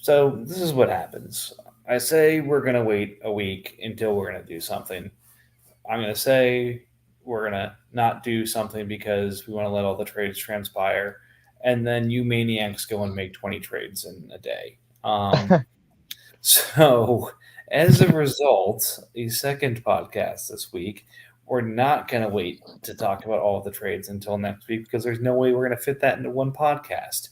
So this is what happens. I say we're going to wait a week until we're going to do something. I'm going to say we're going to not do something because we want to let all the trades transpire. And then you maniacs go and make 20 trades in a day. So, as a result, the second podcast this week, we're not going to wait to talk about all of the trades until next week because there's no way we're going to fit that into one podcast.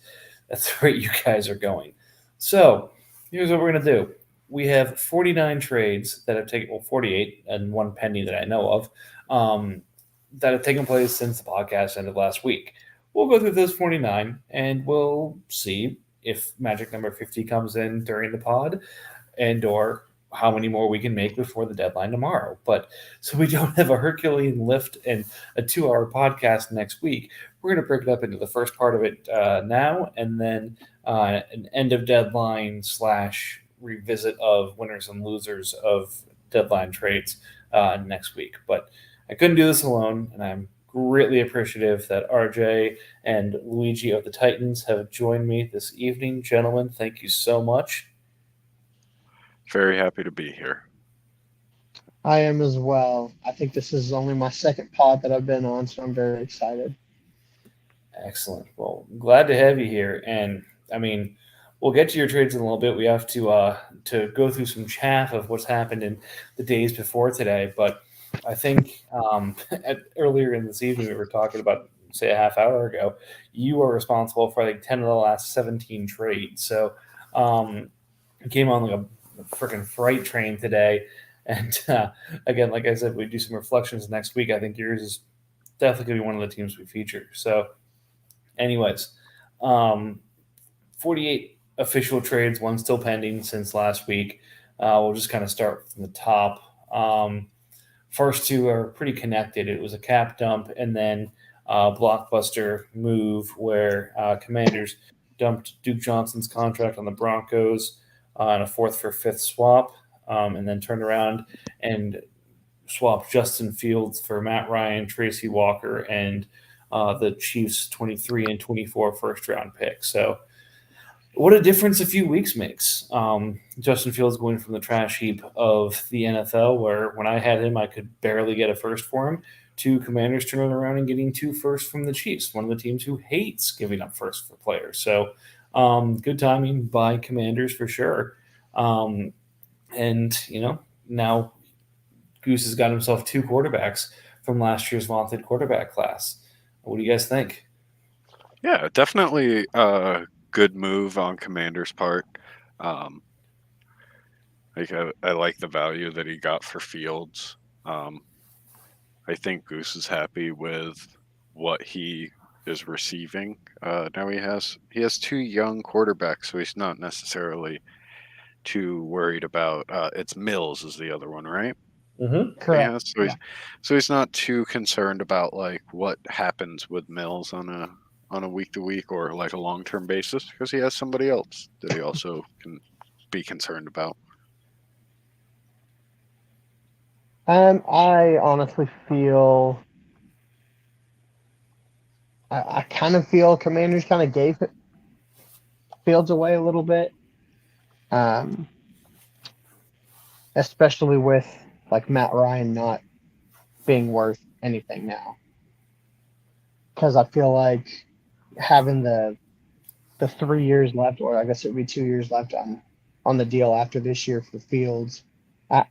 That's the rate you guys are going. So, here's what we're going to do. We have 49 trades that have taken, well, 48 and one pending that I know of, um, that have taken place since the podcast ended last week. We'll go through those 49 and we'll see if magic number 50 comes in during the pod and or how many more we can make before the deadline tomorrow. But so we don't have a Herculean lift and a 2 hour podcast next week. We're going to break it up into the first part of it now, and then an end of deadline slash revisit of winners and losers of deadline trades next week. But I couldn't do this alone, and I'm greatly appreciative that RJ and Luigi of the Titans have joined me this evening. Gentlemen, thank you so much. Very happy to be here. I am as well. I think this is only my second pod that I've been on, so I'm very excited. Excellent. Well, glad to have you here. And I mean, we'll get to your trades in a little bit. We have to go through some chaff of what's happened in the days before today. But I think earlier in this evening we were talking about, say, a half hour ago. You are responsible for like 10 of the last 17 trades. So you came on like a freaking freight train today. And again, like I said, we do some reflections next week. I think yours is definitely going to be one of the teams we feature. So anyways, 48 official trades, one still pending since last week. We'll just kind of start from the top. First two are pretty connected. It was a cap dump and then a blockbuster move where Commanders dumped Duke Johnson's contract on the Broncos on a fourth for fifth swap, and then turned around and swapped Justin Fields for Matt Ryan, Tracy Walker, and the Chiefs' 23 and 24 first round pick. So, what a difference a few weeks makes. Justin Fields going from the trash heap of the NFL, where when I had him, I could barely get a first for him, to Commanders turning around and getting 2 firsts from the Chiefs, one of the teams who hates giving up first for players. So, good timing by Commanders for sure. Um, and, now Goose has got himself 2 quarterbacks from last year's vaunted quarterback class. What do you guys think? Yeah, definitely a good move on Commander's part. Um, I like the value that he got for Fields. Um, I think Goose is happy with what he is receiving. Now he has 2 young quarterbacks, so he's not necessarily too worried about. It's Mills is the other one, right? Mm-hmm. He Correct. has, Yeah. so he's not too concerned about like what happens with Mills on a week to week or like a long term basis because he has somebody else that he also can be concerned about. I honestly feel I kind of feel Commanders kind of gave Fields away a little bit, um, especially with like Matt Ryan not being worth anything now. Because I feel like having the 3 years left, or I guess it would be 2 years left on the deal after this year for Fields.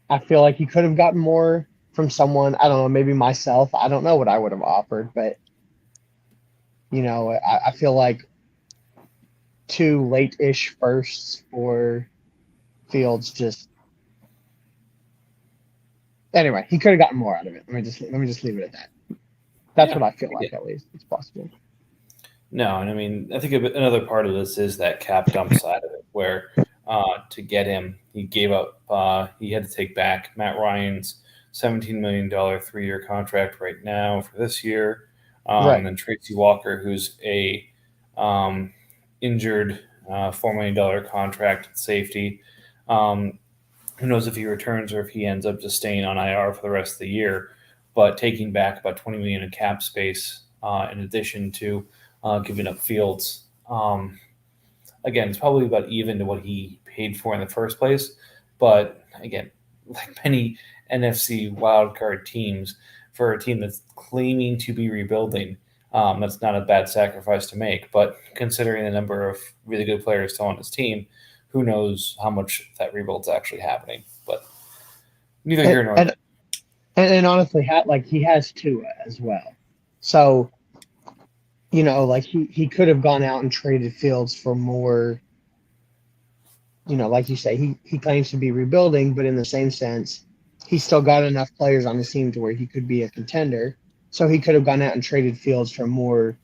I feel like he could have gotten more from someone. I don't know, maybe myself. I don't know what I would have offered, but I feel like 2 late-ish firsts for Fields just anyway, he could have gotten more out of it. Let me just leave it at that. That's Yeah, what I feel I like get. at least. It's possible. No, and I mean, I think another part of this is that cap dump side of it, where to get him, he gave up. He had to take back Matt Ryan's $17 million 3 year contract right now for this year, and Right. then Tracy Walker, who's a um, injured $4 million contract at safety. Um, who knows if he returns or if he ends up just staying on IR for the rest of the year, but taking back about 20 million in cap space in addition to giving up Fields. Again, it's probably about even to what he paid for in the first place. But again, like many NFC wildcard teams, for a team that's claiming to be rebuilding, that's not a bad sacrifice to make. But considering the number of really good players still on his team, who knows how much that rebuild's actually happening. But neither And here nor there. and, and honestly, like he has Tua as well. So like he could have gone out and traded Fields for more. Like you say, he claims to be rebuilding, but in the same sense, he's still got enough players on his team to where he could be a contender. So he could have gone out and traded Fields for more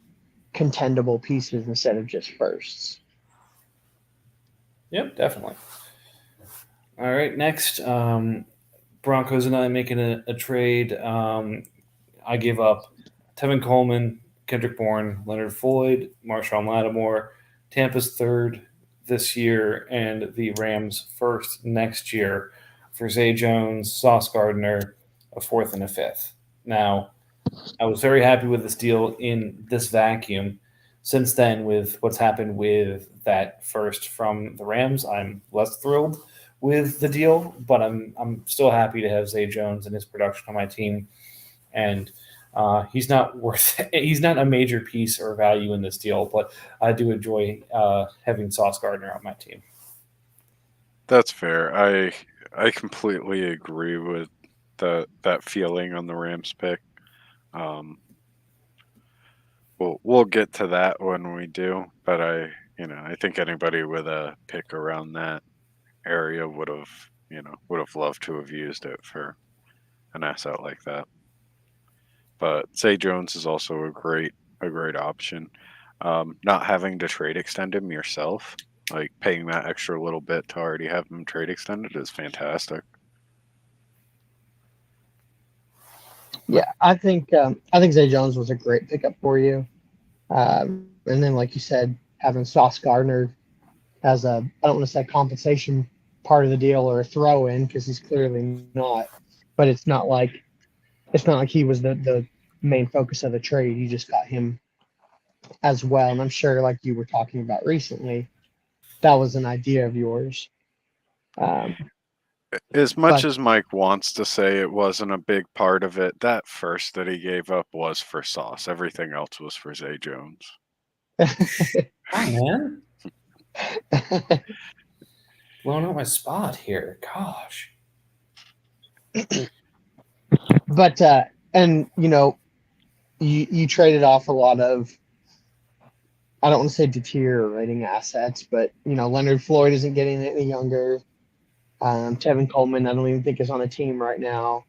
contendable pieces instead of just firsts. Yep, definitely. All right, next, Broncos and I making a trade. I gave up Tevin Coleman, Kendrick Bourne, Leonard Floyd, Marshawn Lattimore, Tampa's third this year, and the Rams' first next year for Zay Jones, Sauce Gardner, a fourth and a fifth. Now, I was very happy with this deal in this vacuum. Since then, with what's happened with that first from the Rams, I'm less thrilled with the deal, but I'm still happy to have Zay Jones and his production on my team. And he's not worth he's not a major piece or value in this deal, but I do enjoy having Sauce Gardner on my team. That's fair. I completely agree with that feeling on the Rams pick. Um, we'll get to that when we do, but I think anybody with a pick around that area would have loved to have used it for an asset like that. But Zay Jones is also a great option. Not having to trade extend him yourself, like paying that extra little bit to already have him trade extended, is fantastic. Yeah, I think Zay Jones was a great pickup for you. And then, like you said, having Sauce Gardner as I don't want to say compensation part of the deal or a throw in because he's clearly not, but it's not like he was the main focus of the trade. You just got him as well, and I'm sure, like you were talking about recently, that was an idea of yours. Um, As much but as Mike wants to say it wasn't a big part of it, that first that he gave up was for Sauce. Everything else was for Zay Jones. Oh man, blowing out my spot here. Gosh. but and you traded off a lot of, I don't want to say deteriorating assets, but Leonard Floyd isn't getting any younger. Tevin Coleman, I don't even think is on a team right now.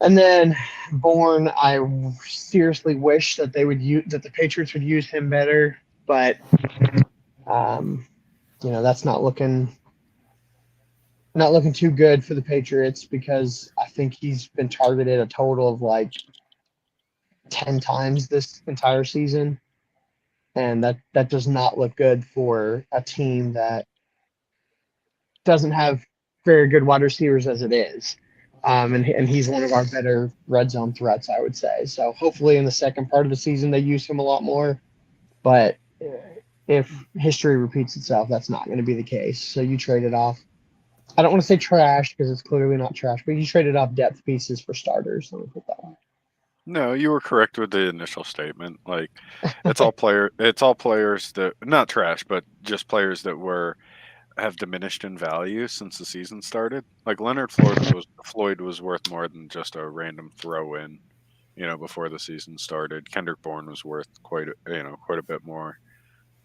And then Bourne, I seriously wish that that the Patriots would use him better, but um, that's not looking too good for the Patriots because I think he's been targeted a total of like 10 times this entire season, and that does not look good for a team that doesn't have very good wide receivers as it is. And he's one of our better red zone threats, I would say. So hopefully in the second part of the season they use him a lot more. But if history repeats itself, that's not going to be the case. So you traded off. I don't want to say trash because it's clearly not trash, but you traded off depth pieces for starters. Let me put that one. No, you were correct with the initial statement. Like, it's all players that not trash, but just players that were have diminished in value since the season started. Like Leonard Floyd was worth more than just a random throw in, before the season started. Kendrick Bourne was worth quite a bit more.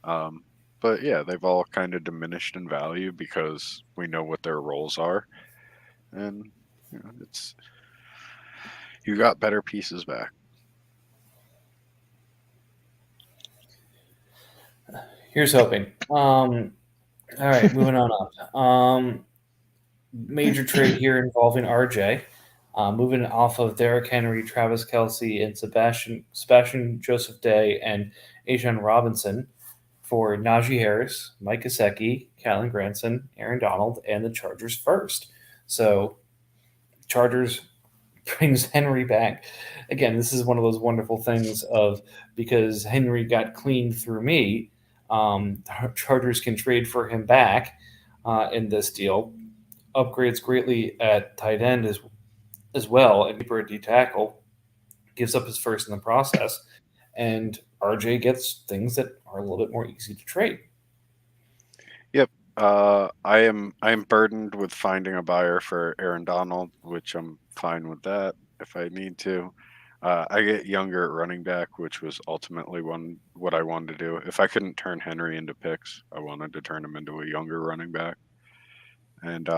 Um, but yeah, they've all kind of diminished in value because we know what their roles are, and it's you got better pieces back. Here's hoping. All right, moving on up. Major trade here involving RJ. Moving off of Derrick Henry, Travis Kelsey, and Sebastian Joseph Day and Ashawn Robinson for Najee Harris, Mike Gesicki, Callan Granson, Aaron Donald, and the Chargers first. So Chargers brings Henry back. Again, this is one of those wonderful things of because Henry got clean through me. Chargers can trade for him back in this deal. Upgrades greatly at tight end as well, and deeper at D tackle. Gives up his first in the process, and RJ gets things that are a little bit more easy to trade. Yep. I am burdened with finding a buyer for Aaron Donald, which I'm fine with that if I need to. I get younger at running back, which was ultimately what I wanted to do. If I couldn't turn Henry into picks, I wanted to turn him into a younger running back. And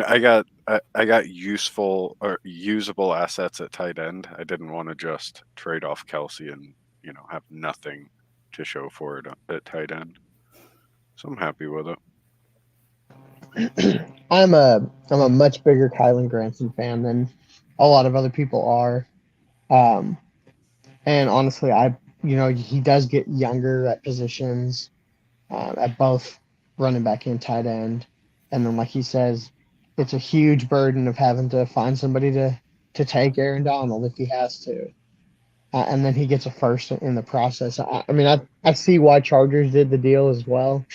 I got useful or usable assets at tight end. I didn't want to just trade off Kelsey and have nothing to show for it at tight end. So I'm happy with it. I'm a much bigger Kylan Granson fan than a lot of other people are. Um, and honestly, he does get younger at positions, at both running back and tight end. And then, like he says, it's a huge burden of having to find somebody to take Aaron Donald if he has to. And then he gets a first in the process. I mean, I see why Chargers did the deal as well,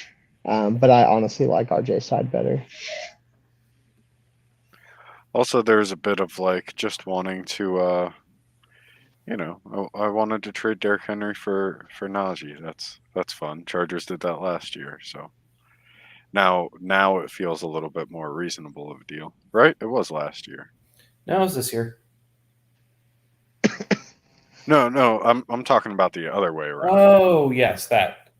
but I honestly like RJ's side better. Also, there's a bit of like just wanting to, I wanted to trade Derrick Henry for Najee. That's fun. Chargers did that last year, so now it feels a little bit more reasonable of a deal, right? It was last year. No, it's this year. No, I'm talking about the other way around. Oh, yes, that.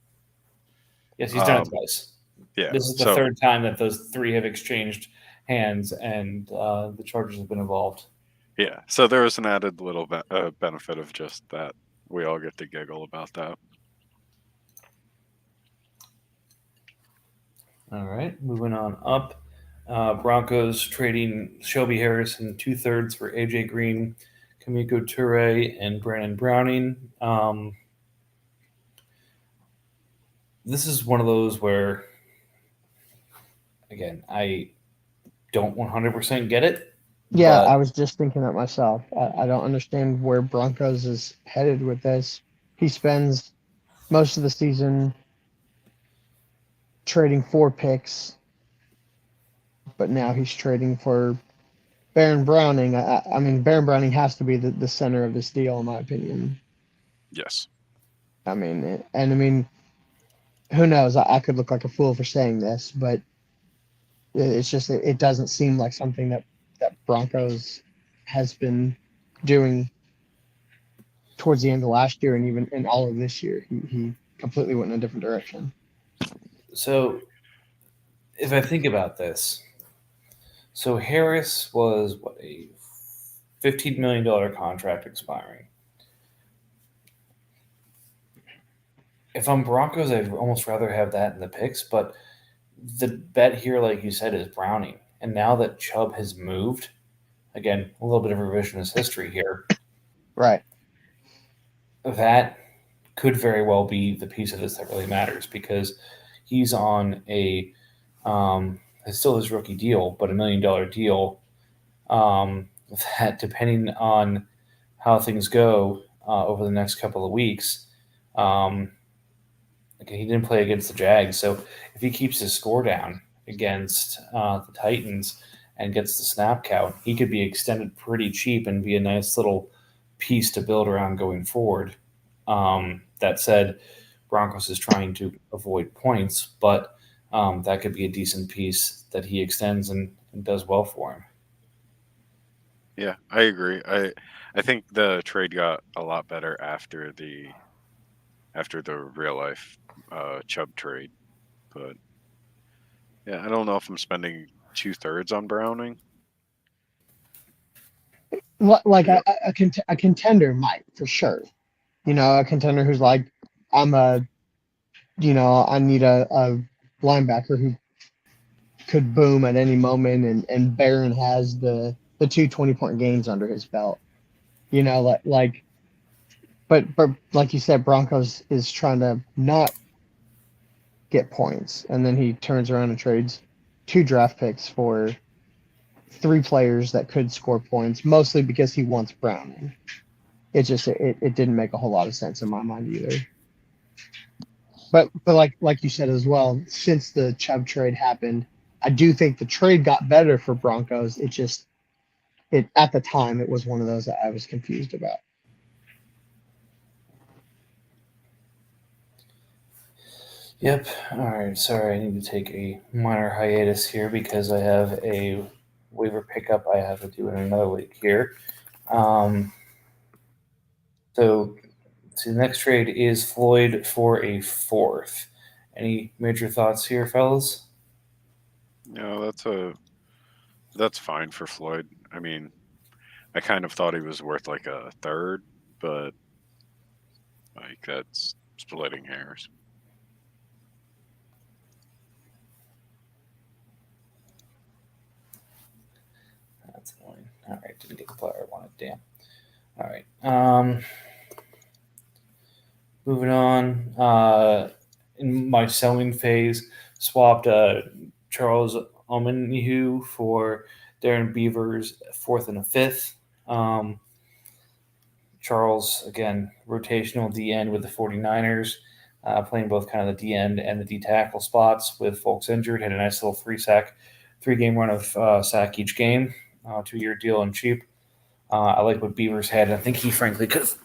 Yes, he's done it twice. Yeah. This is the third time that those three have exchanged hands, and the Chargers have been involved. Yeah. So there was an added little benefit of just that we all get to giggle about that. All right, moving on up. Broncos trading Shelby Harrison 2/3 for AJ Green, Kamiko Toure, and Brandon Browning. This is one of those where, again, I don't 100% get it. Yeah, but I was just thinking that myself. I don't understand where Broncos is headed with this. He spends most of the season trading 4 picks, but now he's trading for Baron Browning. I mean, Baron Browning has to be the center of this deal, in my opinion. Yes. I mean, who knows? I could look like a fool for saying this, but it's just it doesn't seem like something that Broncos has been doing towards the end of last year and even in all of this year. He completely went in a different direction. So, if I think about this, so Harris was a $15 million contract expiring. If I'm Broncos, I'd almost rather have that in the picks, but the bet here, like you said, is Browning. And now that Chubb has moved, again, a little bit of revisionist history here, Right. that could very well be the piece of this that really matters because he's on it's still his rookie deal, but $1 million deal. That depending on how things go over the next couple of weeks, okay, he didn't play against the Jags, so if he keeps his score down against the Titans and gets the snap count, he could be extended pretty cheap and be a nice little piece to build around going forward. That said, Broncos is trying to avoid points, but that could be a decent piece that he extends and does well for him. Yeah, I agree. I think the trade got a lot better after the real life Chubb trade, but yeah, I don't know if I'm spending 2/3 on Browning. Like Yep. a contender might for sure. A contender who's like, I need a linebacker who could boom at any moment, and Barron has the 2 20-point games under his belt. But like you said, Broncos is trying to not get points, and then he turns around and trades 2 draft picks for 3 players that could score points, mostly because he wants Browning. It didn't make a whole lot of sense in my mind either. But like you said as well, since the Chubb trade happened, I do think the trade got better for Broncos. It at the time it was one of those that I was confused about. Yep. All right. Sorry, I need to take a minor hiatus here because I have a waiver pickup I have to do in another league here. So the next trade is Floyd for a fourth. Any major thoughts here, fellas? That's fine for Floyd. I mean, I kind of thought he was worth like a third, but like that's splitting hairs. That's annoying. All right, didn't get the player I wanted. Damn. All right. Moving on. In my selling phase, swapped Charles Omenihu for Darren Beavers, fourth and a fifth. Charles, again, rotational D end with the 49ers, playing both kind of the D end and the D tackle spots with folks injured. Had a nice little three-game run of sack each game, 2-year deal and cheap. I like what Beavers had. I think he frankly could have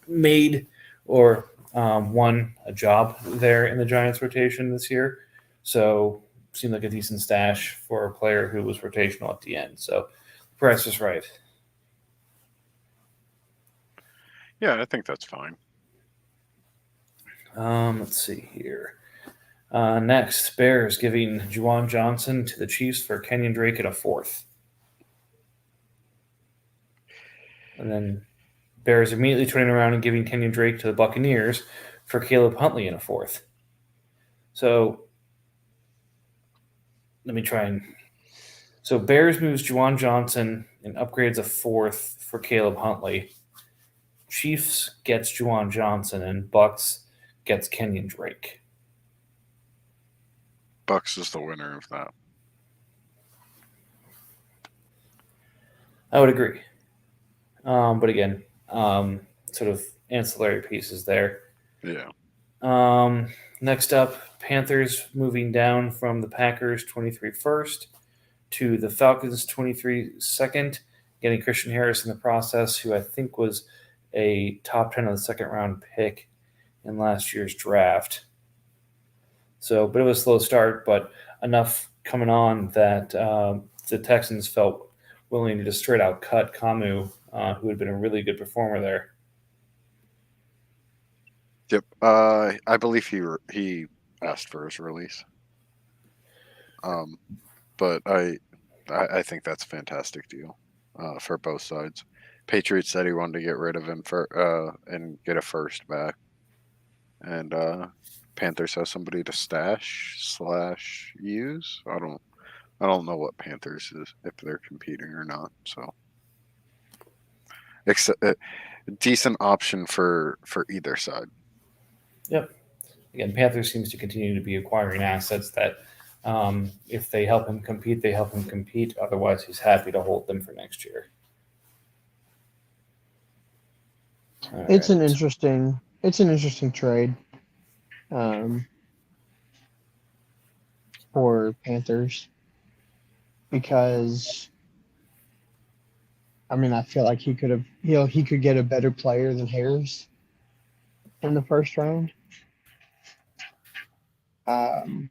made or won a job there in the Giants rotation this year. So seemed like a decent stash for a player who was rotational at the end. So the price is right. Yeah, I think that's fine. Let's see here. Next, Bears giving Juwan Johnson to the Chiefs for Kenyon Drake at a fourth. And then Bears immediately turning around and giving Kenyon Drake to the Buccaneers for Caleb Huntley in a fourth. So let me try and. So Bears moves Juwan Johnson and upgrades a fourth for Caleb Huntley. Chiefs gets Juwan Johnson and Bucks gets Kenyon Drake. Bucks is the winner of that. I would agree. But again, sort of ancillary pieces there. Yeah. Next up, Panthers moving down from the Packers 23 first to the Falcons 23 second, getting Christian Harris in the process, who I think was a top 10 of the second round pick in last year's draft. So a bit of a slow start, but enough coming on that the Texans felt willing to just straight out cut Camus, who had been a really good performer there. Yep. I believe he asked for his release. But I think that's a fantastic deal for both sides. Patriots said he wanted to get rid of him and get a first back, and Panthers has somebody to stash/use. I don't know what Panthers is, if they're competing or not. So, except decent option for either side. Yep. Again, Panthers seems to continue to be acquiring assets that, if they help him compete, they help him compete. Otherwise, he's happy to hold them for next year. It's an interesting trade for Panthers because I mean I feel like he could get a better player than Harris in the first round. And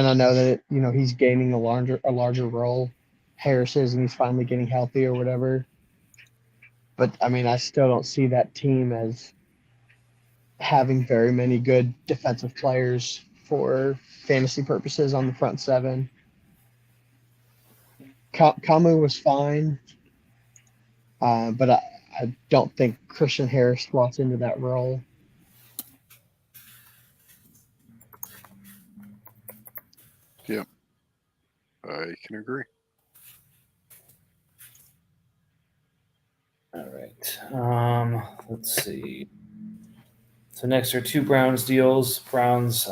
I know that he's gaining a larger role. Harris is, and he's finally getting healthy or whatever. But I mean, I still don't see that team as having very many good defensive players for fantasy purposes on the front seven. Camus was fine, but I don't think Christian Harris slots into that role. Yep, I can agree. All right. Let's see. So next are two Browns deals. Browns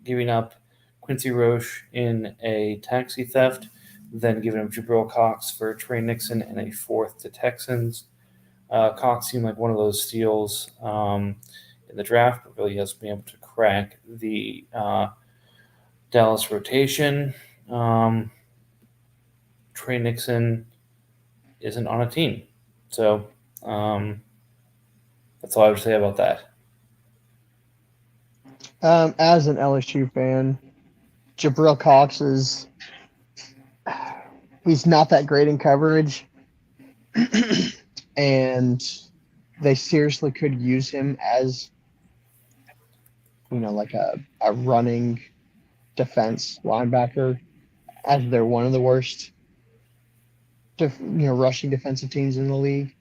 giving up Quincy Roche in a taxi theft, then giving up Jabril Cox for Trey Nixon and a fourth to Texans. Cox seemed like one of those steals in the draft, but really hasn't been able to crack the Dallas rotation. Trey Nixon isn't on a team. So that's all I would say about that. As an LSU fan, Jabril Cox he's not that great in coverage, and they seriously could use him as like a running defense linebacker, as they're one of the worst rushing defensive teams in the league.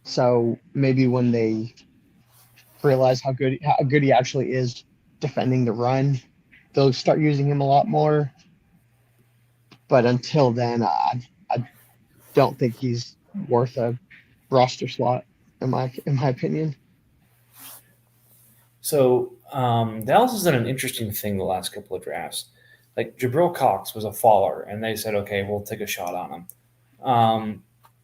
So maybe when they realize how good he actually is defending the run, they'll start using him a lot more. But until then, I don't think he's worth a roster slot, in my opinion. So Dallas has done an interesting thing the last couple of drafts. Like Jabril Cox was a faller, and they said, "Okay, we'll take a shot on him."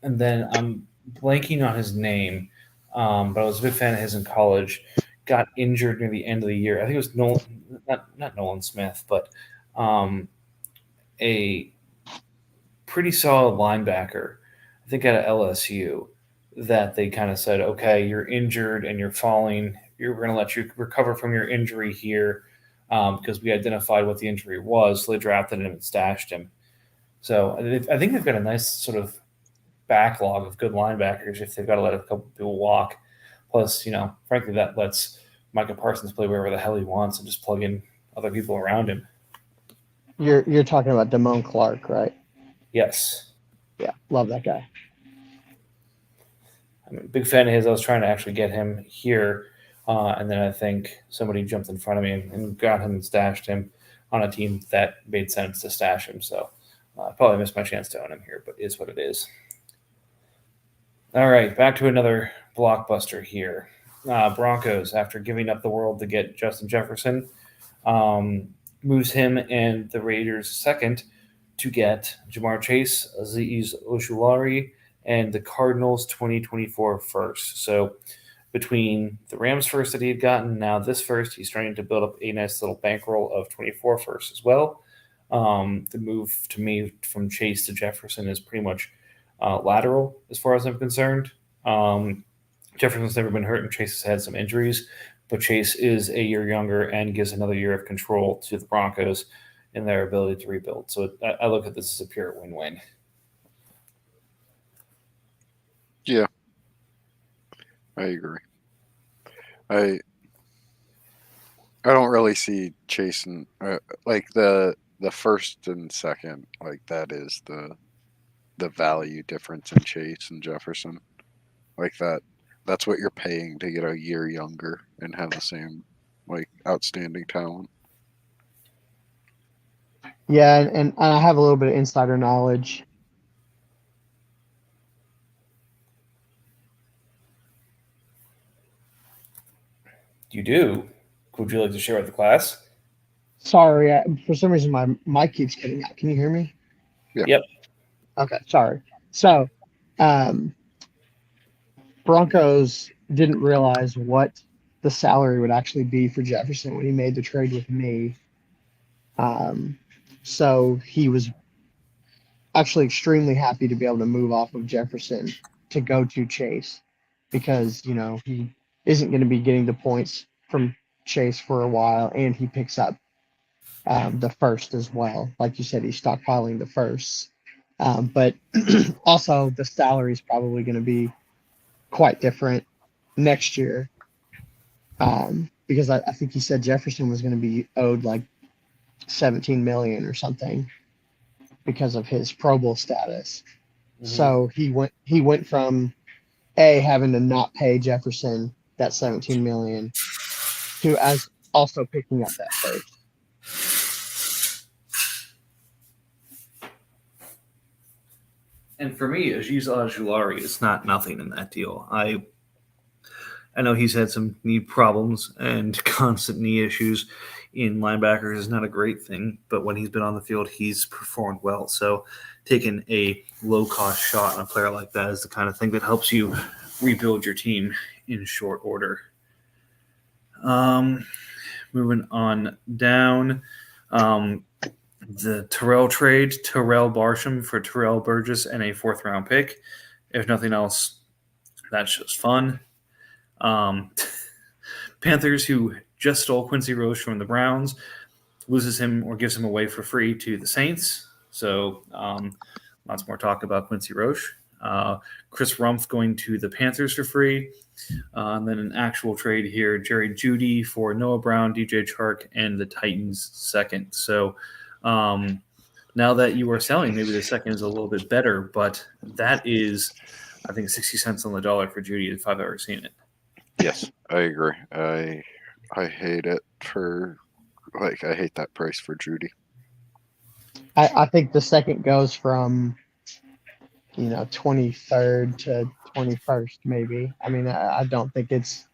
And then I'm blanking on his name, but I was a big fan of his in college. Got injured near the end of the year. I think it was not Nolan Smith, but a pretty solid linebacker. I think out of LSU. That they kind of said, "Okay, you're injured and you're falling. We're going to let you recover from your injury here." Because we identified what the injury was, so they drafted him and stashed him. So I think they've got a nice sort of backlog of good linebackers if they've got to let a couple people walk. Plus, frankly, that lets Micah Parsons play wherever the hell he wants and just plug in other people around him. You're talking about Damone Clark, right? Yes. Yeah, love that guy. I'm a big fan of his. I was trying to actually get him here, and then I think somebody jumped in front of me and got him and stashed him on a team that made sense to stash him. So I probably missed my chance to own him here, but it is what it is. All right, back to another blockbuster here. Broncos, after giving up the world to get Justin Jefferson, moves him and the Raiders second to get Jamar Chase, Azeez Ojulari, and the Cardinals 2024 first. So between the Rams first that he had gotten, now this first, he's starting to build up a nice little bankroll of 24 first as well. The move to me from Chase to Jefferson is pretty much lateral as far as I'm concerned. Jefferson's never been hurt and Chase has had some injuries, but Chase is a year younger and gives another year of control to the Broncos in their ability to rebuild. So I look at this as a pure win-win. Yeah, I agree. I don't really see Chase and like the first and second, like that is the value difference in Chase and Jefferson. Like that's what you're paying to get a year younger and have the same like outstanding talent. Yeah, and I have a little bit of insider knowledge. You do? Would you like to share with the class? Sorry, for some reason my mic keeps cutting out. Can you hear me? Yeah. Yep. Okay, sorry. So, Broncos didn't realize what the salary would actually be for Jefferson when he made the trade with me. So he was actually extremely happy to be able to move off of Jefferson to go to Chase because, he isn't going to be getting the points from Chase for a while, and he picks up the first as well. Like you said, he's stockpiling the firsts. But also the salary is probably going to be quite different next year because I think he said Jefferson was going to be owed like 17 million or something because of his Pro Bowl status. Mm-hmm. So he went from having to not pay Jefferson that 17 million to as also picking up that first. And for me, Azeez Ojulari is not nothing in that deal. I know he's had some knee problems and constant knee issues in linebackers is not a great thing, but when he's been on the field, he's performed well. So taking a low-cost shot on a player like that is the kind of thing that helps you rebuild your team in short order. Moving on down, the Terrell trade, Terrell Barsham for Terrell Burgess and a fourth round pick. If nothing else, that's just fun. Um, Panthers, who just stole Quincy Rose from the Browns, loses him or gives him away for free to the Saints. So lots more talk about Quincy Roche. Chris Rumpf going to the Panthers for free. And then an actual trade here, Jerry Jeudy for Noah Brown, DJ Chark, and the Titans second. So now that you are selling, maybe the second is a little bit better, but that is, I think, 60 cents on the dollar for Jeudy if I've ever seen it. Yes, I agree. I hate it for I hate that price for Jeudy. I think the second goes from 23rd to 21st, maybe. I mean, I don't think it's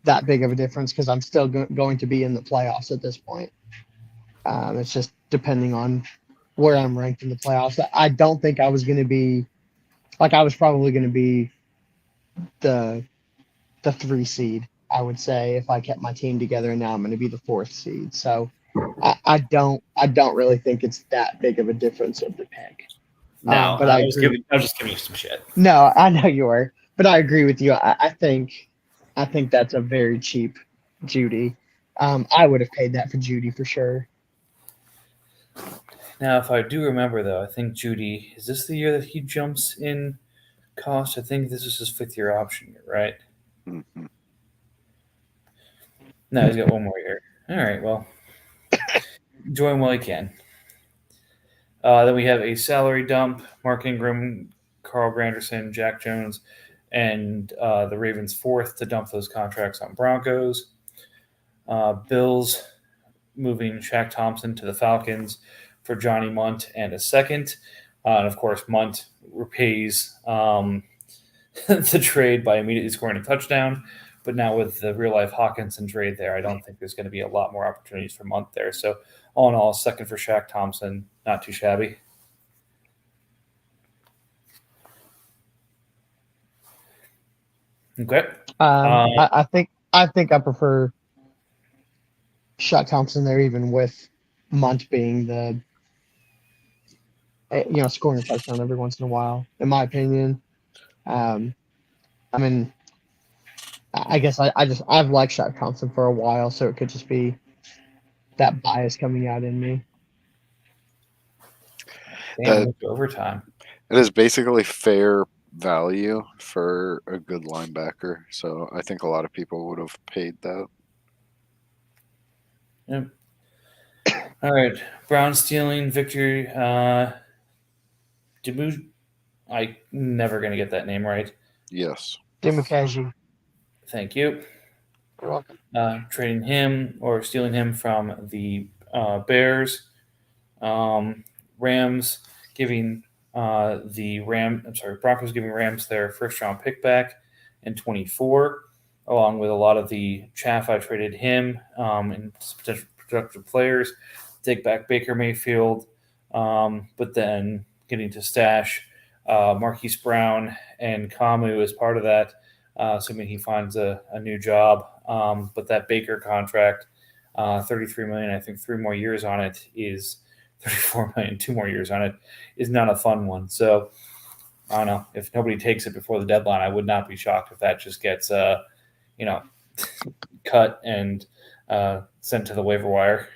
that big of a difference because I'm still going to be in the playoffs at this point. It's just depending on where I'm ranked in the playoffs. I don't think I was going to be I was probably going to be the 3 seed, I would say, if I kept my team together, and now I'm going to be the 4th seed. So I don't really think it's that big of a difference of the pick. No, but I was just giving you some shit. No, I know you were, but I agree with you. I think that's a very cheap Jeudy. I would have paid that for Jeudy for sure. Now, if I do remember, though, I think Jeudy, is this the year that he jumps in cost? I think this is his 5th year option year, right? Mm-hmm. No, he's got one more year. All right, well, enjoy him while he can. Then we have a salary dump, Mark Ingram, Carl Granderson, Jack Jones, and the Ravens' 4th to dump those contracts on Broncos. Bills moving Shaq Thompson to the Falcons for Johnny Munt and a 2nd. And of course, Munt repays the trade by immediately scoring a touchdown. But now with the real life Hawkinson trade there, I don't think there's going to be a lot more opportunities for Munt there. So all in all, 2nd for Shaq Thompson, not too shabby. Okay. I think I prefer Shaq Thompson there, even with Munt being the scoring a touchdown every once in a while, in my opinion. I mean, I guess I've liked Shaq Thompson for a while, so it could just be that bias coming out in me. Damn, overtime. It is basically fair value for a good linebacker, so I think a lot of people would have paid that. Yep. All right, Brown stealing victory. Debu, I never gonna get that name right. Yes. Demukaji. Thank you. You're welcome. Trading him or stealing him from the Bears. Rams giving Broncos giving Rams their 1st round pick back in 24, along with a lot of the chaff I traded him and potential productive players. Take back Baker Mayfield, but then getting to stash Marquise Brown and Kamu as part of that, assuming he finds a new job. But that Baker contract, $33 million, I think 3 more years on it is $34 million, 2 more years on it is not a fun one. So I don't know. If nobody takes it before the deadline, I would not be shocked if that just gets cut and sent to the waiver wire.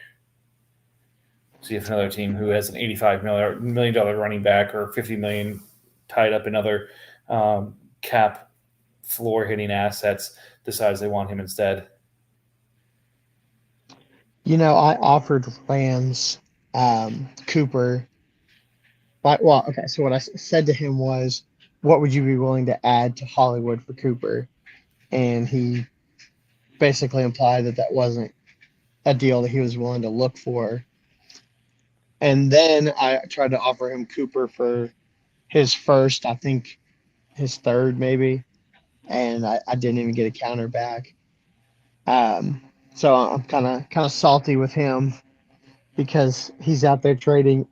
See if another team who has an $85 million running back or $50 million tied up in other cap floor hitting assets decides they want him instead. I offered Rams Cooper. So what I said to him was, what would you be willing to add to Hollywood for Cooper? And he basically implied that wasn't a deal that he was willing to look for. And then I tried to offer him Cooper for his 1st, I think his 3rd maybe, and I didn't even get a counter back. So I'm kind of salty with him because he's out there trading,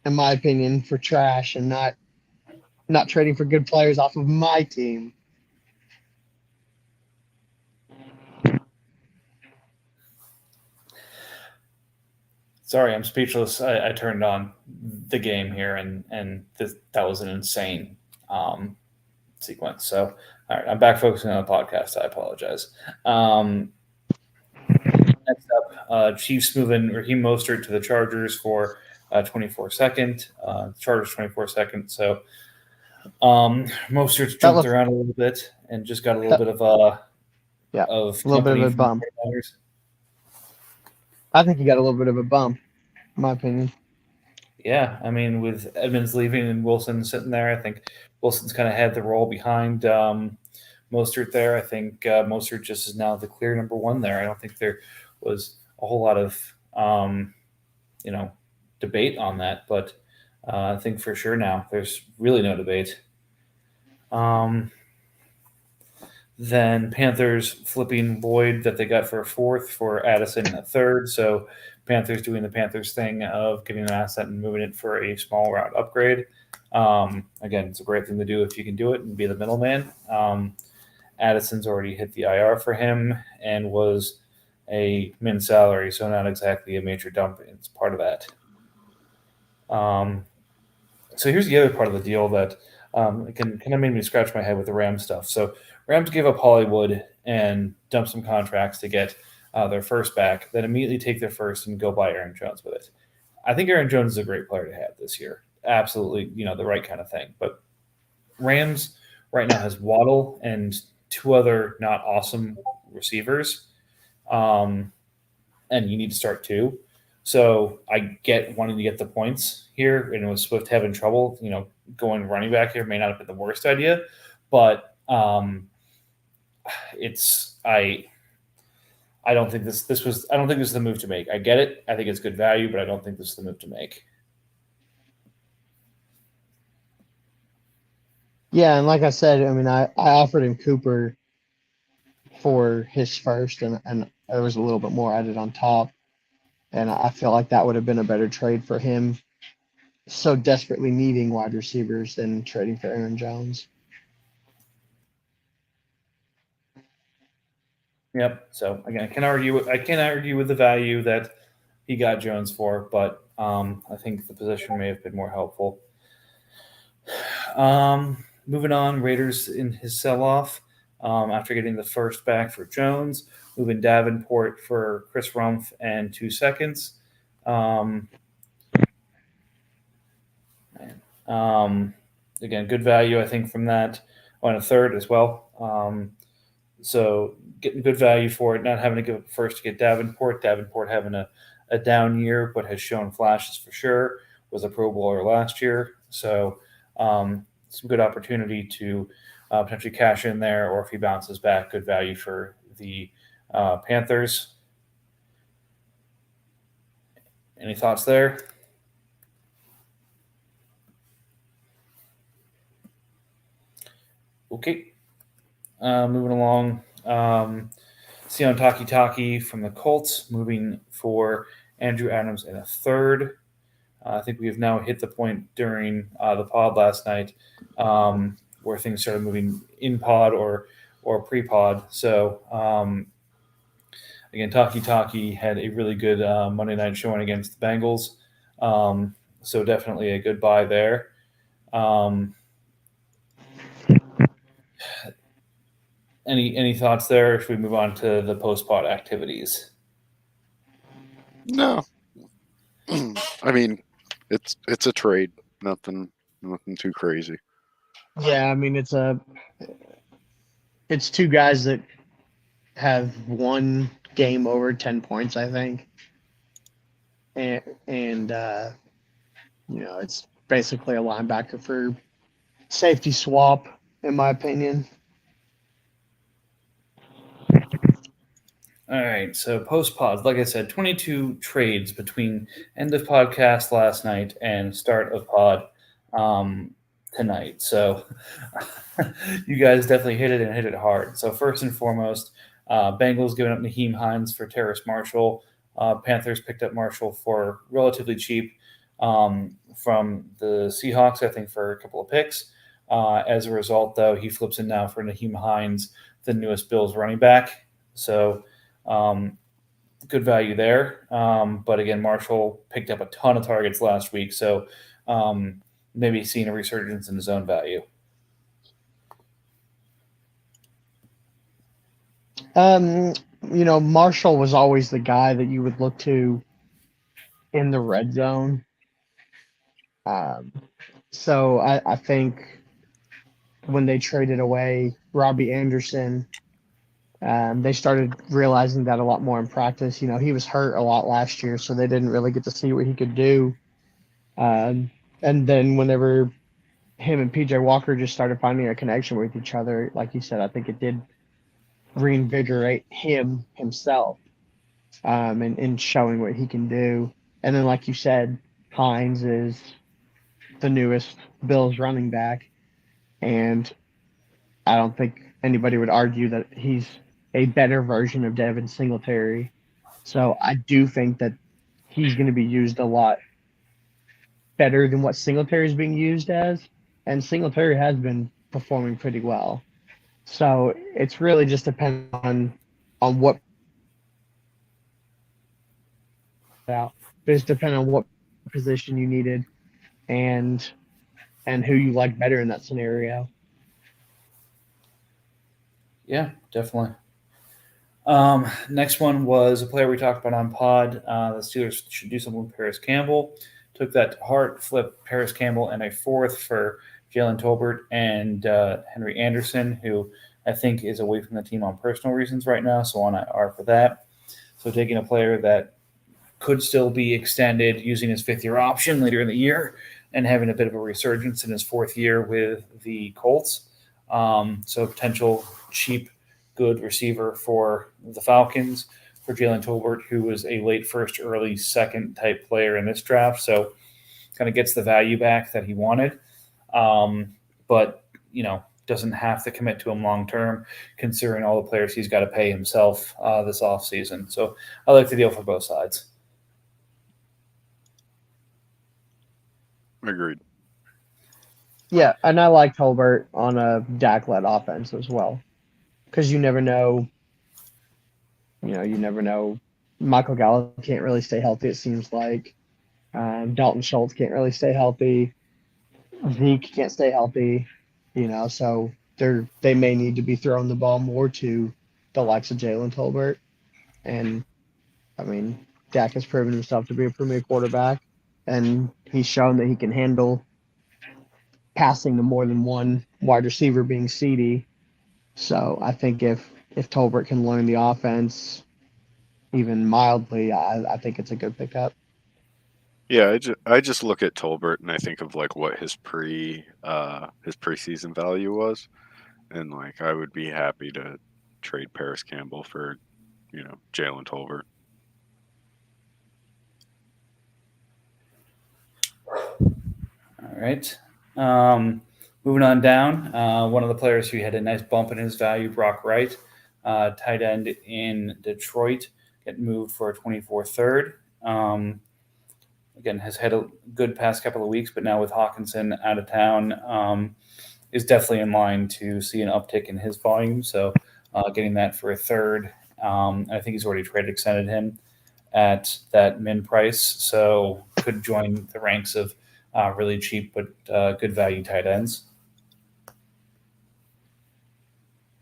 in my opinion, for trash and not trading for good players off of my team. Sorry, I'm speechless. I turned on the game here, and that was an insane um, sequence. So, all right, I'm back focusing on the podcast. I apologize. Um, Next up, Chiefs moving Raheem Mostert to the Chargers for 24 second. Chargers 24 second. So Mostert's That jumped looks around a little bit and just got a little that, bit of yeah, of a little bit of company a from bump. the 49ers. I think he got a little bit of a bump, in my opinion. Yeah, I mean, with Edmonds leaving and Wilson sitting there, I think Wilson's kind of had the role behind Mostert there. I think Mostert just is now the clear number one there. I don't think there was a whole lot of you know debate on that, but I think for sure now there's really no debate. Um, then Panthers flipping Lloyd that they got for a fourth for Addison in a third. So Panthers doing the Panthers thing of getting an asset and moving it for a small round upgrade. Again, it's a great thing to do if you can do it and be the middleman. Addison's already hit the IR for him and was a min salary, so not exactly a major dump. It's part of that. So here's the other part of the deal that can kind of made me scratch my head with the Rams stuff. So Rams gave up Hollywood and dumped some contracts to get their first back, then immediately take their first and go buy Aaron Jones with it. I think Aaron Jones is a great player to have this year. Absolutely, the right kind of thing. But Rams right now has Waddle and two other not awesome receivers, and you need to start two. So I get wanting to get the points here, and with Swift having trouble, going running back here may not have been the worst idea, but it's I don't think this was I don't think this is the move to make. I get it. I think it's good value, but I don't think this is the move to make. Yeah, and like I said, I mean, I offered him Cooper for his first, and there was a little bit more added on top. And I feel like that would have been a better trade for him, so desperately needing wide receivers than trading for Aaron Jones. Yep. So again, I can't argue with the value that he got Jones for, but I think the position may have been more helpful. Moving on, Raiders in his sell-off after getting the first back for Jones, moving Davenport for Chris Rumph and 2 seconds. Um, again, good value I think from that on a third as well. So getting good value for it, not having to give up first to get Davenport. Davenport having a down year, but has shown flashes for sure. Was a Pro Bowler last year, so some good opportunity to potentially cash in there, or if he bounces back, good value for the Panthers. Any thoughts there? Okay, moving along. Sion Taki from the Colts moving for Andrew Adams in a third. I think we have now hit the point during the pod last night where things started moving in pod or pre pod. So again, Taki had a really good Monday night showing against the Bengals. So definitely a good buy there. Any thoughts there? If we move on to the post pod activities. No, I mean it's a trade. Nothing too crazy. Yeah, I mean, it's two guys that have one game over 10 points, I think, and it's basically a linebacker for safety swap, in my opinion. All right, so post pods, like I said, 22 trades between end of podcast last night and start of pod tonight. So you guys definitely hit it and hit it hard. So first and foremost, Bengals giving up Naheem Hines for Terrace Marshall. Panthers picked up Marshall for relatively cheap from the Seahawks, I think, for a couple of picks. As a result, though, he flips in now for Naheem Hines, the newest Bills running back. So good value there. But again, Marshall picked up a ton of targets last week, so um, maybe seeing a resurgence in his own value. Um, Marshall was always the guy that you would look to in the red zone. Um, so I think when they traded away Robbie Anderson, they started realizing that a lot more in practice. He was hurt a lot last year, so they didn't really get to see what he could do. Um, and then whenever him and PJ Walker just started finding a connection with each other, like you said, I think it did reinvigorate him himself, and showing what he can do. And then, like you said, Hines is the newest Bills running back, and I don't think anybody would argue that he's a better version of Devin Singletary. So I do think that he's going to be used a lot better than what Singletary is being used as, and Singletary has been performing pretty well. So it's really just depending on what out. It's depending on what position you needed and and who you like better in that scenario. Yeah, definitely. Next one was a player we talked about on pod. The Steelers should do something with Paris Campbell. Took that to heart, flipped Paris Campbell and a fourth for Jalen Tolbert and Henry Anderson, who I think is away from the team on personal reasons right now, so on IR for that. So taking a player that could still be extended using his fifth year option later in the year and having a bit of a resurgence in his fourth year with the Colts. So potential cheap, good receiver for the Falcons for Jalen Tolbert, who was a late first, early second type player in this draft. So kind of gets the value back that he wanted. But, doesn't have to commit to him long term, considering all the players he's got to pay himself this offseason. So I like the deal for both sides. Agreed. Yeah, and I like Tolbert on a Dak-led offense as well, because you never know. You never know. Michael Gallup can't really stay healthy. It seems like Dalton Schultz can't really stay healthy. Zeke can't stay healthy. So they may need to be throwing the ball more to the likes of Jalen Tolbert. And I mean, Dak has proven himself to be a premier quarterback, and he's shown that he can handle passing to more than one wide receiver, being CD. So I think if Tolbert can learn the offense even mildly, I think it's a good pickup. Yeah, I just look at Tolbert and I think of like what his his preseason value was, and like I would be happy to trade Paris Campbell for Jalen Tolbert. All right. Moving on down, one of the players who had a nice bump in his value, Brock Wright, tight end in Detroit, getting moved for a 24 third. Again, has had a good past couple of weeks, but now with Hawkinson out of town, is definitely in line to see an uptick in his volume. So getting that for a third. I think he's already trade extended him at that min price, so could join the ranks of really cheap but good value tight ends.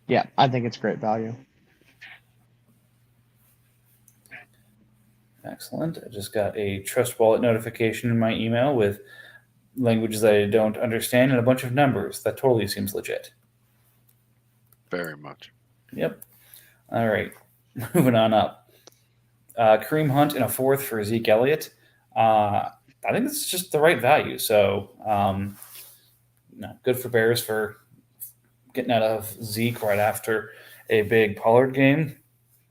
Yeah, I think it's great value. Excellent. I just got a Trust Wallet notification in my email with languages that I don't understand and a bunch of numbers. That totally seems legit. Very much. Yep. All right. Moving on up. Kareem Hunt in a fourth for Zeke Elliott. I think it's just the right value. So, good for Bears for getting out of Zeke right after a big Pollard game.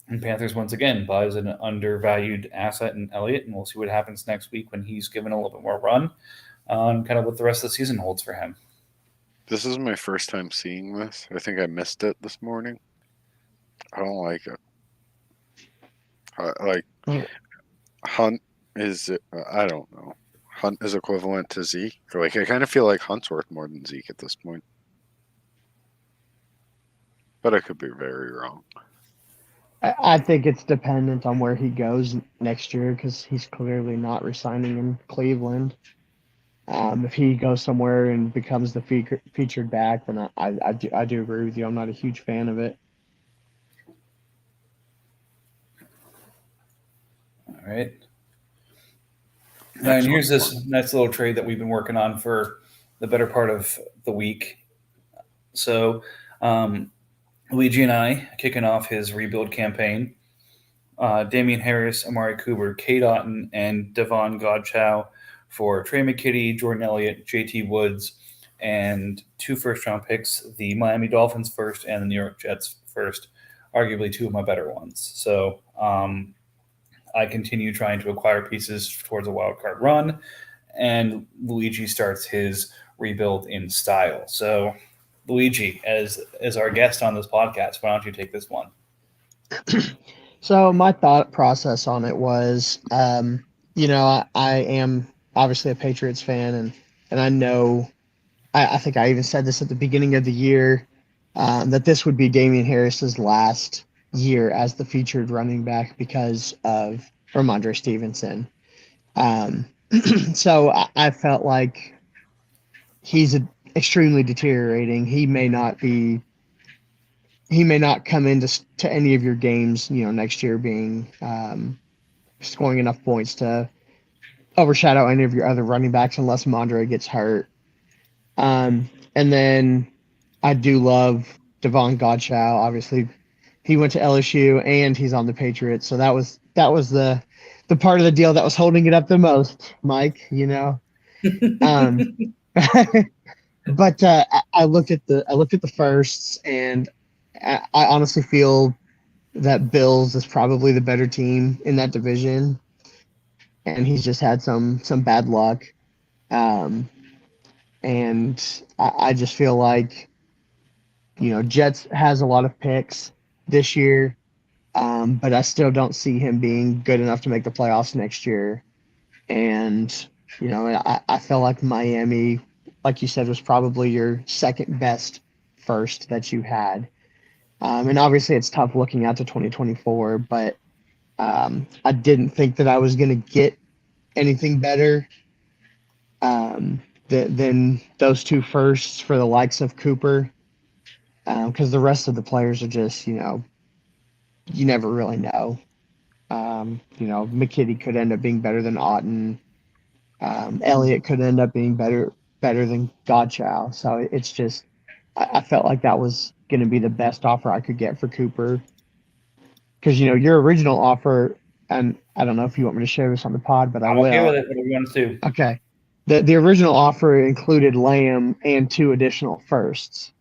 And Panthers once again buys an undervalued asset in Elliott, and we'll see what happens next week when he's given a little bit more run, and kind of what the rest of the season holds for him. This is my first time seeing this. I think I missed it this morning. I don't like it. Hunt is I don't know. Hunt is equivalent to Zeke. Like I kind of feel like Hunt's worth more than Zeke at this point, but I could be very wrong. I think it's dependent on where he goes next year because he's clearly not resigning in Cleveland. If he goes somewhere and becomes the featured back, then I do agree with you. I'm not a huge fan of it. All right. And Next here's one's fun. this nice little trade that we've been working on for the better part of the week. So, Luigi and I kicking off his rebuild campaign. Damian Harris, Amari Cooper, Kate Otten, and Devon Godchow for Trey McKitty, Jordan Elliott, JT Woods, and 2 first-round picks, the Miami Dolphins first and the New York Jets first, arguably 2 of my better ones. So I continue trying to acquire pieces towards a wild card run, and Luigi starts his rebuild in style. So, Luigi, as our guest on this podcast, why don't you take this one? So my thought process on it was, I am obviously a Patriots fan, and I know I think I even said this at the beginning of the year that this would be Damian Harris's last year as the featured running back because of Ramondre Stevenson. Um, so I felt like he's extremely deteriorating. He may not come into to any of your games, next year being scoring enough points to overshadow any of your other running backs unless Mondre gets hurt. And then I do love Devon Godchow. Obviously, he went to LSU and he's on the Patriots, so that was the part of the deal that was holding it up the most, Mike. Um, but I looked at the firsts, and I honestly feel that Bills is probably the better team in that division, and he's just had some bad luck. Um, and I just feel like Jets has a lot of picks this year, but I still don't see him being good enough to make the playoffs next year. And I feel like Miami, like you said, was probably your second best first that you had. And obviously, it's tough looking out to 2024, but I didn't think that I was going to get anything better than those 2 firsts for the likes of Cooper, because the rest of the players are just, you never really know. McKitty could end up being better than Otten. Elliott could end up being better than Godchow. So it's just, I felt like that was going to be the best offer I could get for Cooper. Because your original offer, and I don't know if you want me to share this on the pod, but I I'm okay with will. it. What do we want to do? Okay. The original offer included Lamb and 2 additional firsts.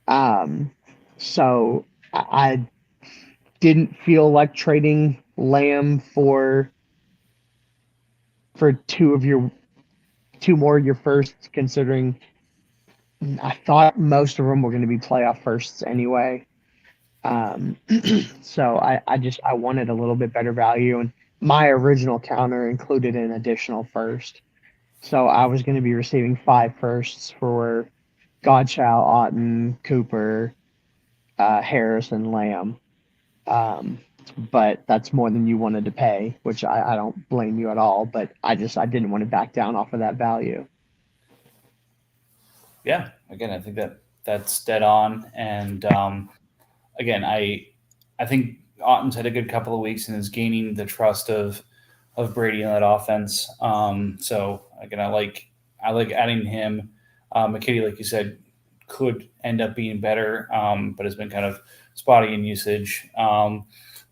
So I didn't feel like trading Lamb for 2 more of your firsts, considering I thought most of them were going to be playoff firsts anyway. Um, so I wanted a little bit better value, and my original counter included an additional first. So I was going to be receiving 5 firsts for Godchow, Otten, Cooper, Harris, and Lamb. Um, but that's more than you wanted to pay, which I don't blame you at all. But I didn't want to back down off of that value. Yeah, again, I think that's dead on. And again, I think Otten's had a good couple of weeks and is gaining the trust of Brady in that offense. So again, I like adding him. McKitty, like you said, could end up being better, but has been kind of spotty in usage.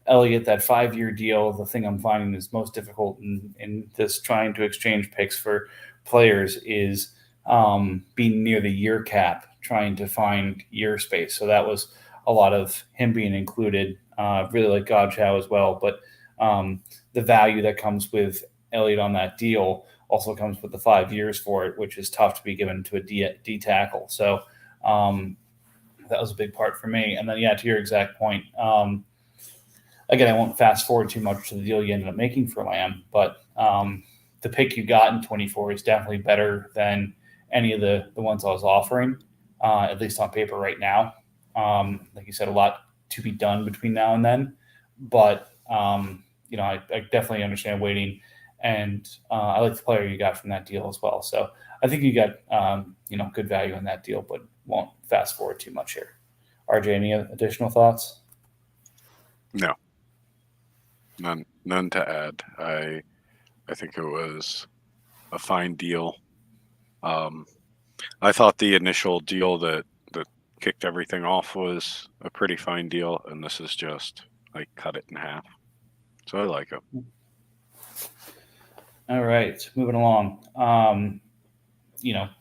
Elliott, that 5-year deal, the thing I'm finding is most difficult in this trying to exchange picks for players is being near the year cap, trying to find year space. So that was a lot of him being included. Really like Godchow as well, but the value that comes with Elliott on that deal also comes with the 5 years for it, which is tough to be given to a D tackle. So that was a big part for me. And then, yeah, to your exact point, again, I won't fast forward too much to the deal you ended up making for Lamb, but the pick you got in 24 is definitely better than any of the ones I was offering, at least on paper right now. Like you said, a lot to be done between now and then. but I definitely understand waiting, and I like the player you got from that deal as well. So I think you got good value in that deal, but won't fast forward too much here. RJ, any additional thoughts? No, none to add. I think it was a fine deal. I thought the initial deal that kicked everything off was a pretty fine deal, and this is just like cut it in half. So I like it. All right, moving along.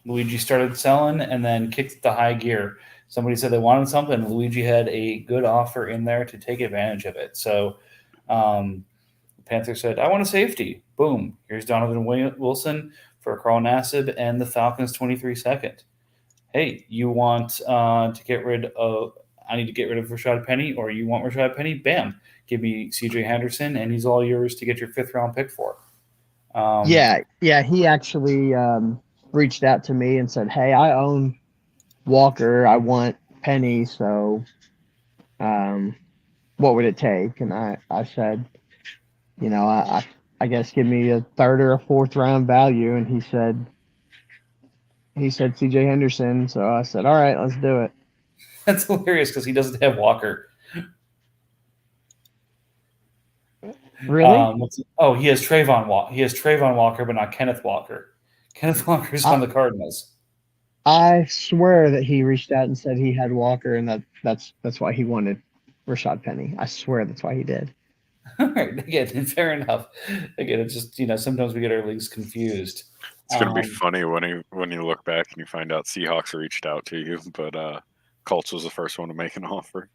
Luigi started selling and then kicked the high gear. Somebody said they wanted something. Luigi had a good offer in there to take advantage of it. So Panther said, I want a safety. Boom. Here's Donovan Wilson for Carl Nassib and the Falcons 23-second. Hey, you want to get rid of I need to get rid of Rashad Penny, or you want Rashad Penny? Bam. Give me CJ Henderson, and he's all yours to get your 5th-round pick for. Yeah. He actually reached out to me and said, "Hey, I own Walker. I want Penny. So, what would it take?" And I said, I guess give me a 3rd or a 4th round value. And he said CJ Henderson. So I said, all right, let's do it. That's hilarious because he doesn't have Walker. Really? He has Trayvon Walker. He has Trayvon Walker, but not Kenneth Walker. Kenneth Walker's on the Cardinals. I swear that he reached out and said he had Walker, and that's why he wanted Rashad Penny. I swear that's why he did. All right. Again, fair enough. Again, it's just sometimes we get our leagues confused. It's gonna be funny when you look back and you find out Seahawks reached out to you, but Colts was the first one to make an offer.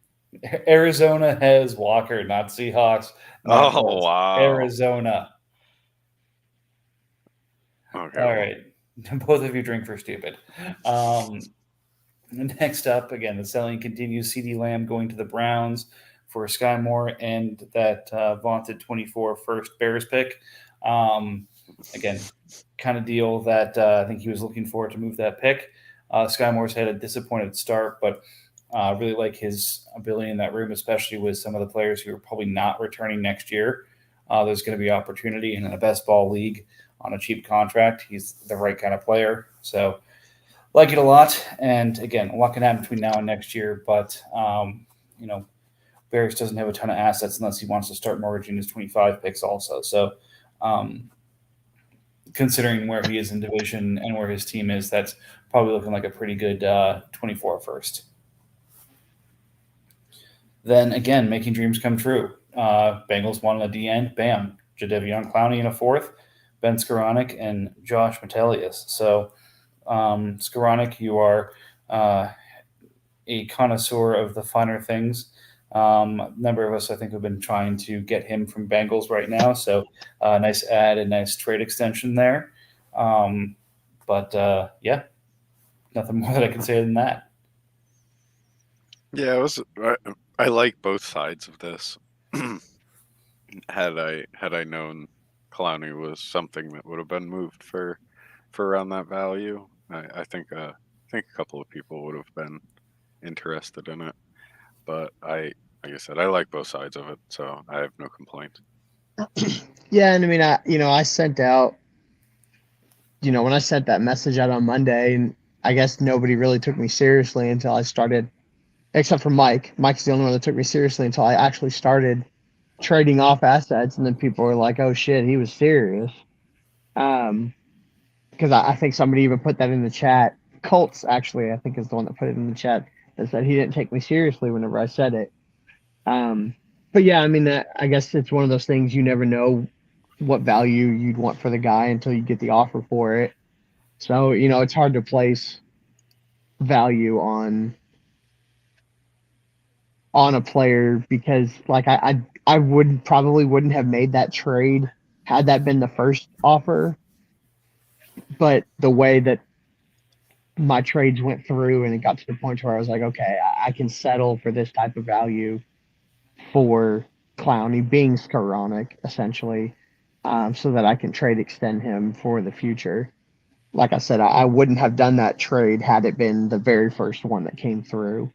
Arizona has Walker, not Seahawks. Not Colts. Wow! Arizona. Okay. All right. Both of you drink for stupid. Next up, again, the selling continues. CeeDee Lamb going to the Browns for Sky Moore and that vaunted 24 first Bears pick. Again, kind of deal that I think he was looking for to move that pick. Sky Moore's had a disappointed start, but really like his ability in that room, especially with some of the players who are probably not returning next year. There's going to be opportunity in a best ball league on a cheap contract. He's the right kind of player. So like it a lot. And again, a lot can happen between now and next year, but Bears doesn't have a ton of assets unless he wants to start mortgaging his 25 picks also. So considering where he is in division and where his team is, that's probably looking like a pretty good 24 first. Then again, making dreams come true. Bengals won at the end. Bam. Jadeveon Clowney in a 4th, Ben Skoranek, and Josh Metellus. So Skoranek, you are a connoisseur of the finer things. A number of us, I think, have been trying to get him from Bengals right now. So nice add and nice trade extension there. But nothing more that I can say than that. Yeah, I like both sides of this. Had I known Clowney was something that would have been moved for around that value, I think a couple of people would have been interested in it. But like I said, I like both sides of it, so I have no complaints. Yeah, and I mean, I sent out, when I sent that message out on Monday, and I guess nobody really took me seriously until I started, except for Mike. Mike's the only one that took me seriously until I actually started trading off assets, and then people were like, "Oh shit, he was serious." Because I think somebody even put that in the chat. Colts actually, I think, is the one that put it in the chat that said he didn't take me seriously whenever I said it. But yeah, I mean, I guess it's one of those things you never know what value you'd want for the guy until you get the offer for it. So it's hard to place value on a player because, like, I wouldn't have made that trade had that been the first offer. But the way that my trades went through and it got to the point where I was like, okay, I can settle for this type of value for Clowney being Skoranek, essentially, so that I can trade extend him for the future. Like I said, I wouldn't have done that trade had it been the very first one that came through.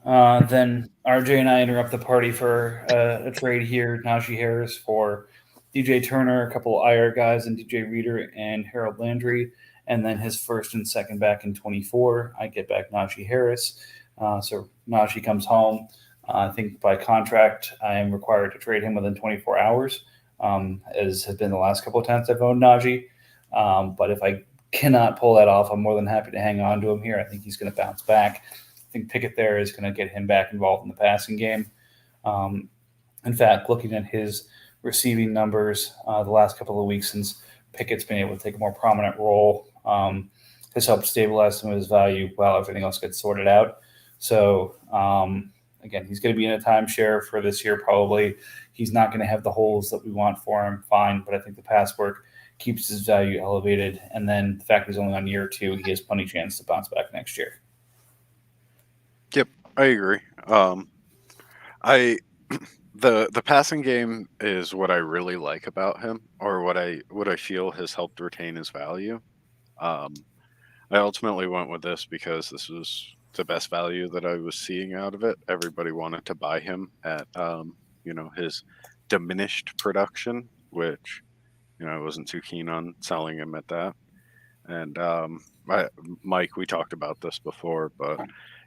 Then RJ and I interrupt the party for a trade here. Najee Harris for DJ Turner, a couple of IR guys, and DJ Reader and Harold Landry. And then his first and second back in 24. I get back Najee Harris. So Najee comes home. I think by contract, I am required to trade him within 24 hours, as has been the last couple of times I've owned Najee. But if I cannot pull that off, I'm more than happy to hang on to him here. I think he's going to bounce back. I think Pickett there is going to get him back involved in the passing game. Um, in fact, looking at his receiving numbers the last couple of weeks since Pickett's been able to take a more prominent role, has helped stabilize some of his value while everything else gets sorted out. So, again, he's going to be in a timeshare for this year probably. He's not going to have the holes that we want for him, fine, but I think the pass work keeps his value elevated. And then the fact he's only on year 2, he has plenty of chance to bounce back next year. Yep, I agree. I the passing game is what I really like about him, or what I feel has helped retain his value. I ultimately went with this because this was the best value that I was seeing out of it. Everybody wanted to buy him at his diminished production, which I wasn't too keen on selling him at that. And Mike, we talked about this before, but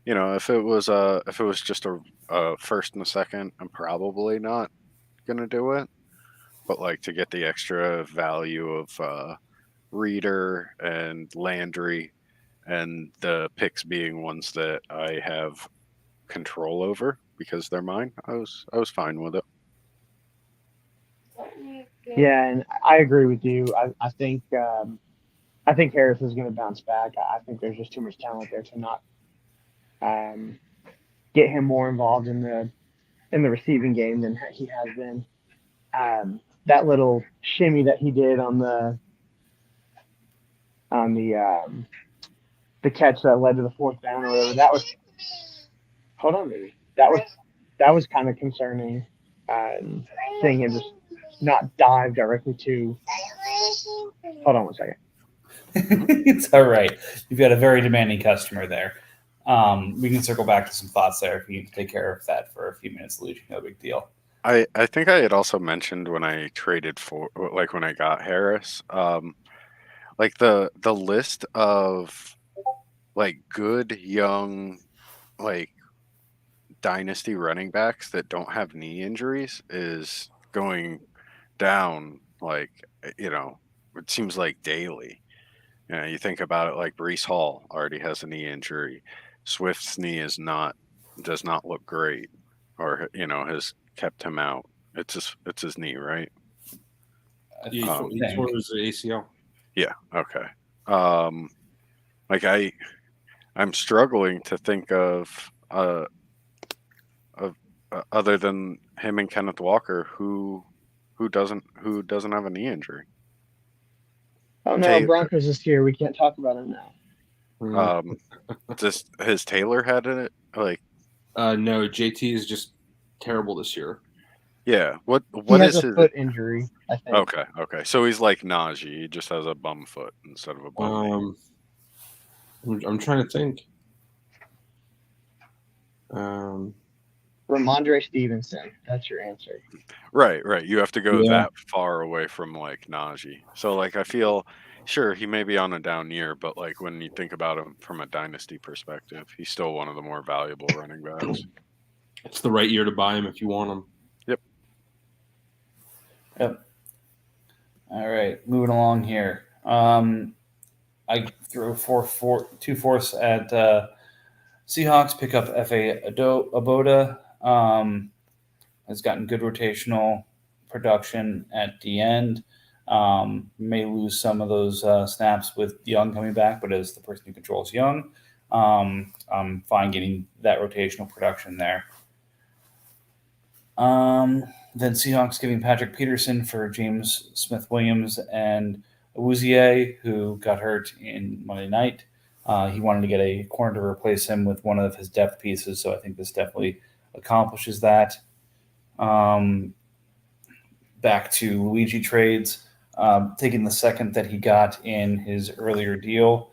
if it was just a first and a second, I'm probably not gonna do it. But like to get the extra value of Reader and Landry, and the picks being ones that I have control over because they're mine, I was fine with it. Yeah, and I agree with you. I think Harris is going to bounce back. I think there's just too much talent there to not um, get him more involved in the receiving game than he has been. That little shimmy that he did on the catch that led to the fourth down or whatever, that was, hold on, baby. That was kind of concerning. Seeing him just not dive directly to. Hold on one second. It's all right. You've got a very demanding customer there. We can circle back to some thoughts there if you need to take care of that for a few minutes, Luigi. No big deal. I think I had also mentioned when I traded for, like, when I got Harris, like the list of like good young, like, dynasty running backs that don't have knee injuries is going down, like, it seems like daily. You think about it, like Brees Hall already has a knee injury. Swift's knee does not look great, or has kept him out. It's his knee, right? He tore his ACL. Yeah. Okay. Like I'm struggling to think of other than him and Kenneth Walker who doesn't have a knee injury. Oh no, Broncos is here. We can't talk about him now. Just has Taylor had it? Like, no, JT is just terrible this year. Yeah. What he has is a his foot injury, I think. Okay. So he's like Najee. He just has a bum foot instead of a bum knee. I'm trying to think. Ramondre Stevenson. That's your answer. Right. You have to go that far away from like Najee. So like I feel sure he may be on a down year, but like when you think about him from a dynasty perspective, he's still one of the more valuable running backs. It's the right year to buy him if you want him. Yep. All right, moving along here. I throw 2/4 at Seahawks. Pick up F.A. Aboda. Has gotten good rotational production at the end. May lose some of those snaps with Young coming back, but as the person who controls Young, I'm fine getting that rotational production there. Then Seahawks giving Patrick Peterson for James Smith-Williams and Awuzie, who got hurt in Monday night. He wanted to get a corner to replace him with one of his depth pieces, so I think this definitely accomplishes that. Back to Luigi Trades, taking the second that he got in his earlier deal,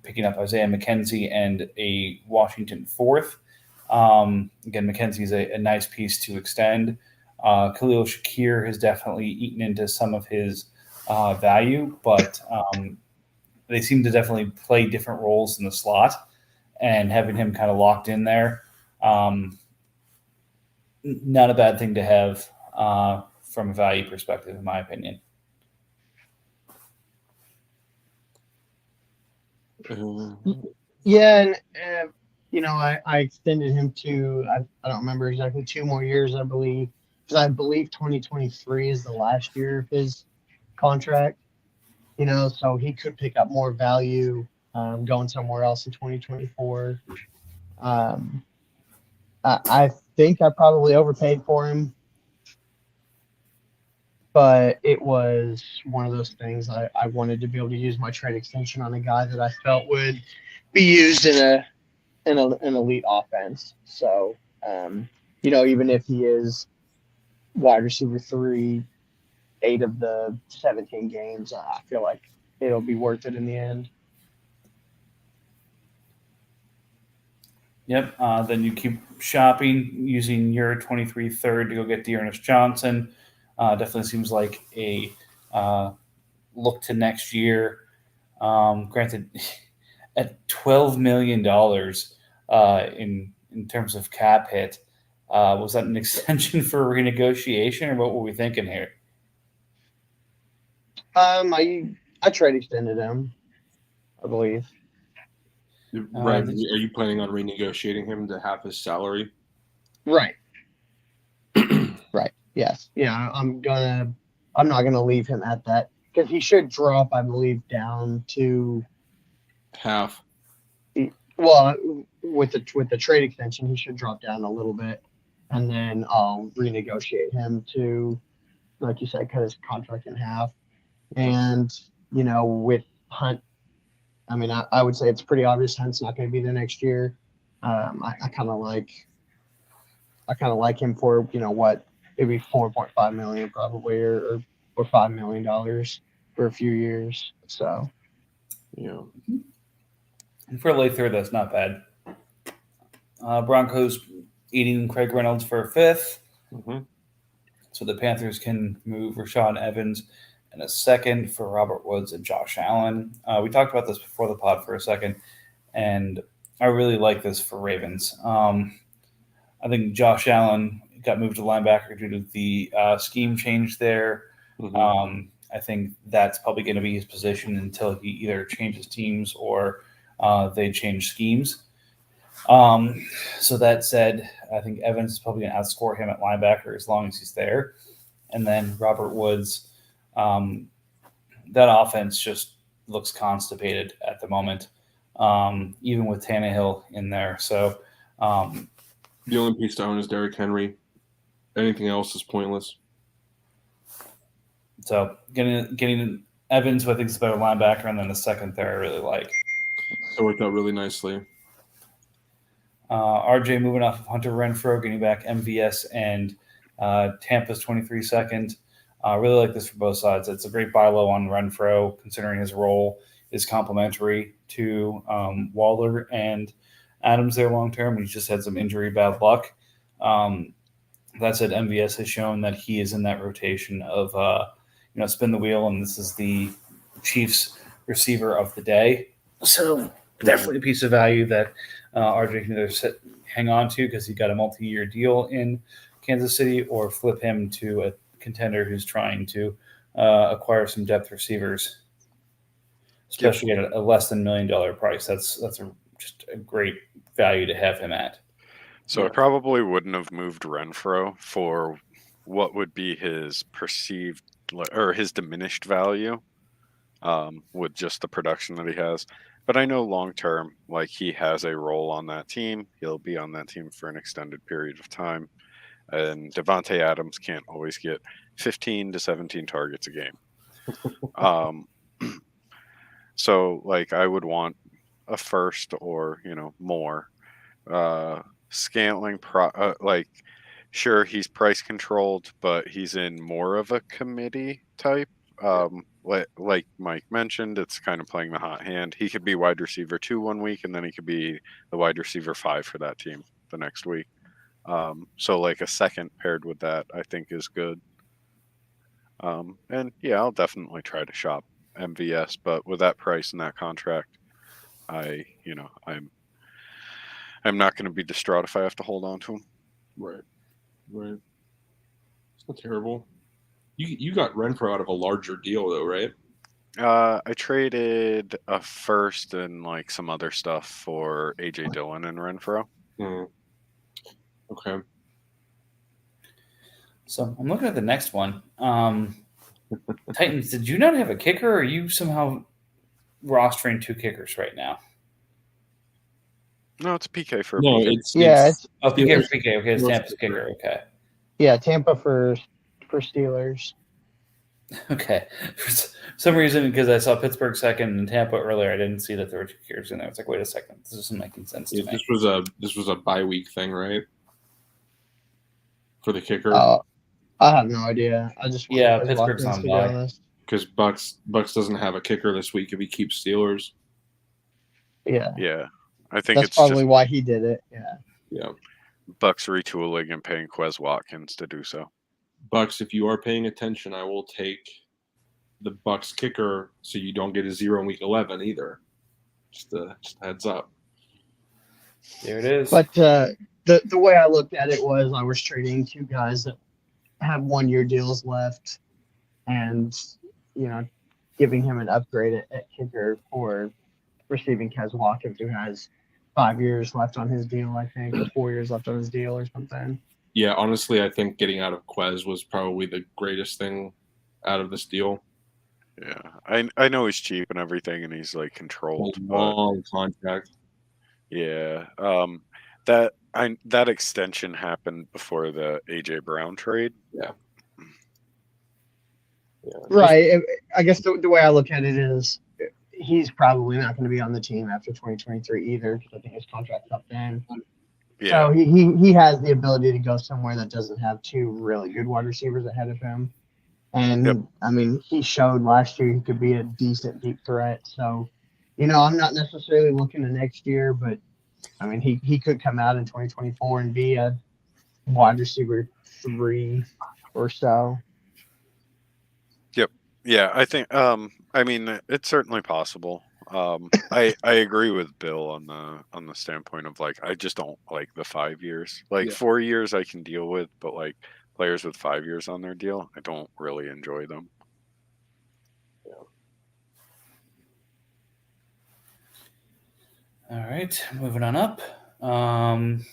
picking up Isaiah McKenzie and a Washington fourth. Again, McKenzie's a nice piece to extend. Khalil Shakir has definitely eaten into some of his value, but they seem to definitely play different roles in the slot, and having him kind of locked in there, um, not a bad thing to have from a value perspective, in my opinion. Yeah, and I extended him to I don't remember exactly 2 more years, I believe, because I believe 2023 is the last year of his contract. So he could pick up more value going somewhere else in 2024. Um, I think I probably overpaid for him, but it was one of those things. I wanted to be able to use my trade extension on a guy that I felt would be used in an elite offense. So, even if he is wide receiver 3, 8 of the 17 games, I feel like it'll be worth it in the end. Yep. Then you keep shopping using your 23 third to go get Dearness Johnson. Definitely seems like a look to next year. Granted, at $12 million in terms of cap hit, was that an extension for renegotiation, or what were we thinking here? I trade extended him, I believe. Right. Are you planning on renegotiating him to half his salary? Right. Right. Yes. Yeah. I'm not gonna leave him at that because he should drop, I believe, down to Half. well, with the trade extension, he should drop down a little bit, and then I'll renegotiate him to, like you said, cut his contract in half. And with Hunt, I mean, I would say it's pretty obvious Hunt's not going to be there next year. I kind of like him for what, maybe 4.5 million probably, or $5 million for a few years. So Yeah. For a late third, that's not bad. Broncos eating Craig Reynolds for a fifth. Mm-hmm. So the Panthers can move Rashawn Evans and a second for Robert Woods and Josh Allen. We talked about this before the pod for a second, and I really like this for Ravens. I think Josh Allen got moved to linebacker due to the scheme change there. Mm-hmm. I think that's probably going to be his position until he either changes teams or they change schemes. So that said, I think Evans is probably going to outscore him at linebacker as long as he's there. And then Robert Woods, that offense just looks constipated at the moment, even with Tannehill in there. So the only piece to own is Derrick Henry. Anything else is pointless. So getting Evans, who I think is a better linebacker, and then the second there I really like. It worked out really nicely. RJ moving off of Hunter Renfrow, getting back MVS and Tampa's 23 second. Really like this for both sides. It's a great buy low on Renfrow, considering his role is complementary to Waller and Adams there long term. He's just had some injury bad luck. That said, MVS has shown that he is in that rotation of spin the wheel, and this is the Chiefs receiver of the day. So definitely a piece of value that RJ can either hang on to because he got a multi-year deal in Kansas City, or flip him to a contender who's trying to acquire some depth receivers, especially at a less than $1 million price. That's just a great value to have him at. So I probably wouldn't have moved Renfro for what would be his perceived or his diminished value with just the production that he has. But I know long term, like, he has a role on that team. He'll be on that team for an extended period of time. And Devontae Adams can't always get 15 to 17 targets a game. So, like, I would want a first or, more. Scantling, sure, he's price controlled, but he's in more of a committee type. Like Mike mentioned, it's kind of playing the hot hand. He could be wide receiver 2 1 week, and then he could be the wide receiver 5 for that team the next week. So like a second paired with that, I think is good. And yeah, I'll definitely try to shop MVS, but with that price and that contract, I'm not going to be distraught if I have to hold on to him. Right. It's not terrible. You got Renfro out of a larger deal though, right? I traded a first and like some other stuff for AJ Dillon and Renfro. Okay. So I'm looking at the next one. Titans, did you not have a kicker, or are you somehow rostering 2 kickers right now? No, it's a PK for a No, PK. it's Oh, PK Steelers. for PK. Okay, it's Steelers Tampa's kicker. kicker. Okay. Yeah, Tampa for Steelers. Okay. For some reason, because I saw Pittsburgh second and Tampa earlier, I didn't see that there were 2 kickers in there. It's like, wait a second, this isn't making sense to me. This was a bye week thing, right? For the kicker. I have no idea. I just Pittsburgh's on bye. Because Bucks doesn't have a kicker this week if he keeps Steelers. Yeah. I think that's it's probably just why he did it. Yeah. Bucks retooling and paying Quez Watkins to do so. Bucks, if you are paying attention, I will take the Bucks kicker so you don't get a 0 in week 11 either. Just a heads up. There it is. But the way I looked at it was I was trading 2 guys that have 1-year deals left, and giving him an upgrade at kicker for receiving Quez Watkins, who has 5 years left on his deal, I think, or 4 years left on his deal or something. Yeah, honestly, I think getting out of Quez was probably the greatest thing out of this deal. Yeah, I know he's cheap and everything, and he's like controlled. Long contract. Yeah, that extension happened before the AJ Brown trade. Yeah. Right. I guess the way I look at it is he's probably not going to be on the team after 2023 either, because I think his contract's up then. Yeah. So he has the ability to go somewhere that doesn't have 2 really good wide receivers ahead of him. And, I mean, he showed last year he could be a decent deep threat. So, I'm not necessarily looking to next year, but, I mean, he could come out in 2024 and be a wide receiver 3 or so. Yep. Yeah, I think I mean, it's certainly possible. I agree with Bill on the standpoint of like I just don't like the 5 years. Like 4 years I can deal with, but like players with 5 years on their deal, I don't really enjoy them. All right, moving on up. Rashad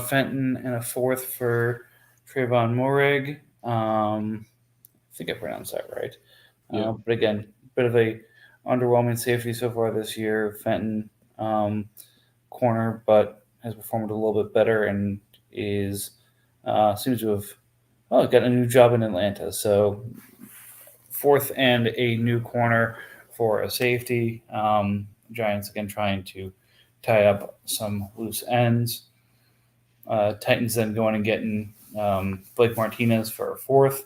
Fenton and a 4th for Trayvon Moehrig. I think I pronounced that right. But again, bit of a underwhelming safety so far this year. Fenton, corner, but has performed a little bit better and is seems to have got a new job in Atlanta. So 4th and a new corner for a safety. Giants again trying to tie up some loose ends. Titans then going and getting Blake Martinez for a 4th.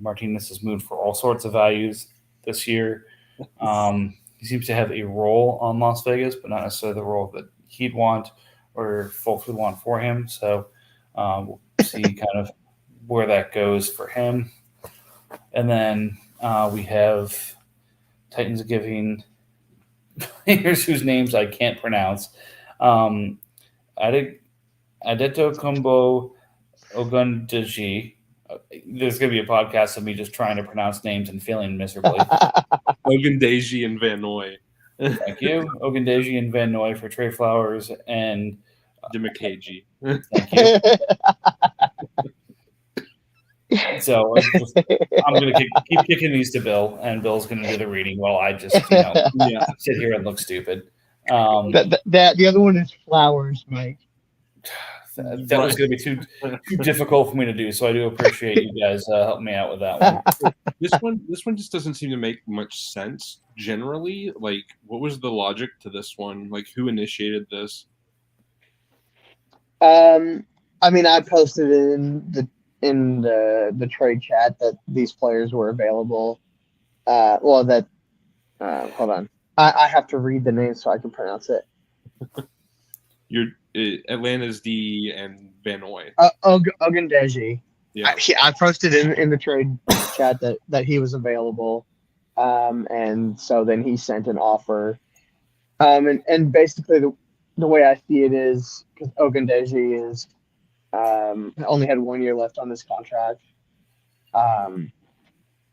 Martinez has moved for all sorts of values this year. He seems to have a role on Las Vegas, but not necessarily the role that he'd want or folks would want for him. So we'll see kind of where that goes for him. And then we have Titans giving players whose names I can't pronounce. Adetokunbo Ogundeji. There's going to be a podcast of me just trying to pronounce names and failing miserably. Ogundeji and Van Noy. Thank you. Ogundeji and Van Noy for Trey Flowers and Dimakaji. Thank you. So I'm going to keep kicking these to Bill, and Bill's going to do the reading while I just sit here and look stupid. The other one is Flowers, Mike. That was going to be too difficult for me to do, so I do appreciate you guys helping me out with that one. This one just doesn't seem to make much sense generally. Like, what was the logic to this one? Like, who initiated this? I mean, I posted in the trade chat that these players were available. Hold on, I have to read the name so I can pronounce it. Atlanta's D and Van Noy. Ogundeji. Yeah. I posted in the trade chat that he was available, and so then he sent an offer, and basically the way I see it is because Ogundeji is only had 1 year left on this contract,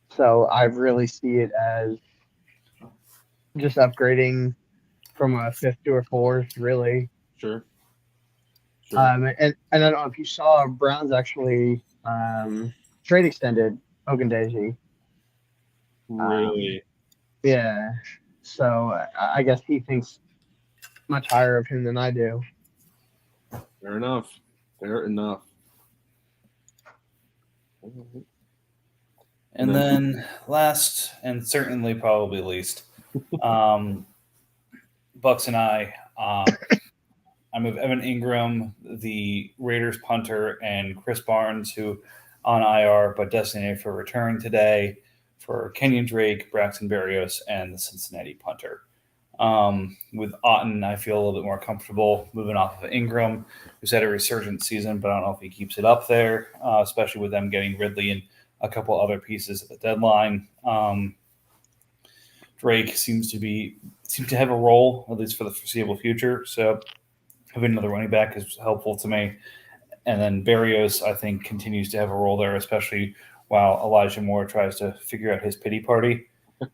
so I really see it as just upgrading from a fifth to a fourth, really. Sure. And I don't know if you saw, Browns actually trade extended Ogundeji. Really? Yeah. So I guess he thinks much higher of him than I do. Fair enough. And then last and certainly probably least, Bucks and I move Evan Ingram, the Raiders punter, and Chris Barnes, who on IR but designated for return today, for Kenyon Drake, Braxton Berrios, and the Cincinnati punter. With Otten, I feel a little bit more comfortable moving off of Ingram, who's had a resurgent season, but I don't know if he keeps it up there, especially with them getting Ridley and a couple other pieces at the deadline. Drake seems to have a role, at least for the foreseeable future. So having another running back is helpful to me. And then Berrios, I think, continues to have a role there, especially while Elijah Moore tries to figure out his pity party.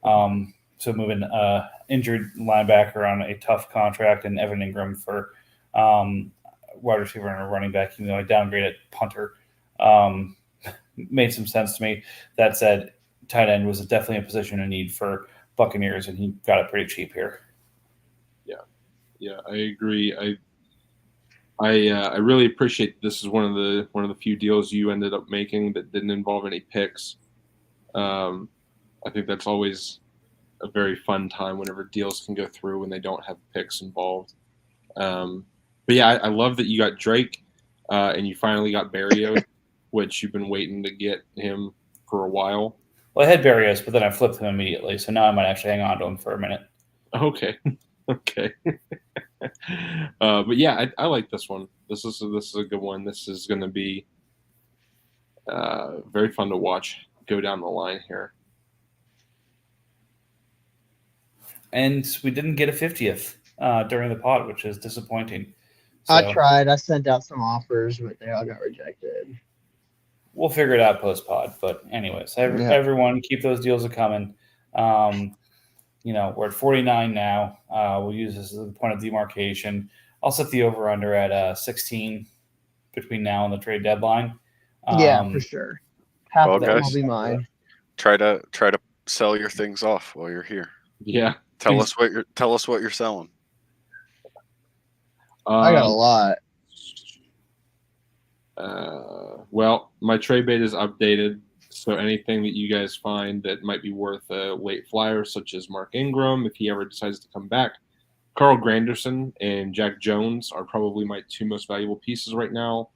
So moving injured linebacker on a tough contract, and Evan Ingram for wide receiver and a running back, even though I downgraded punter, made some sense to me. That said, tight end was definitely a position in need for Buccaneers, and he got it pretty cheap here. Yeah, I agree. I really appreciate this is one of the few deals you ended up making that didn't involve any picks. I think that's always a very fun time whenever deals can go through when they don't have picks involved. But yeah, I love that you got Drake and you finally got Berrios, which you've been waiting to get him for a while. Well, I had Berrios, but then I flipped him immediately, so now I might actually hang on to him for a minute. Okay. But yeah, I like this one. This is a good one. This is going to be very fun to watch go down the line here. And we didn't get a 50th during the pod, which is disappointing. So, I tried. I sent out some offers, but they all got rejected. We'll figure it out post-pod. But anyways, everyone, keep those deals coming. We're at 49 now. We'll use this as a point of demarcation. I'll set the over-under at 16 between now and the trade deadline. Yeah, for sure. Half of that will be mine. Try to sell your things off while you're here. Yeah. Tell us what you're selling. I got a lot. Well, my trade bait is updated. So anything that you guys find that might be worth a late flyer, such as Mark Ingram, if he ever decides to come back, Carl Granderson and Jack Jones are probably my two most valuable pieces right now.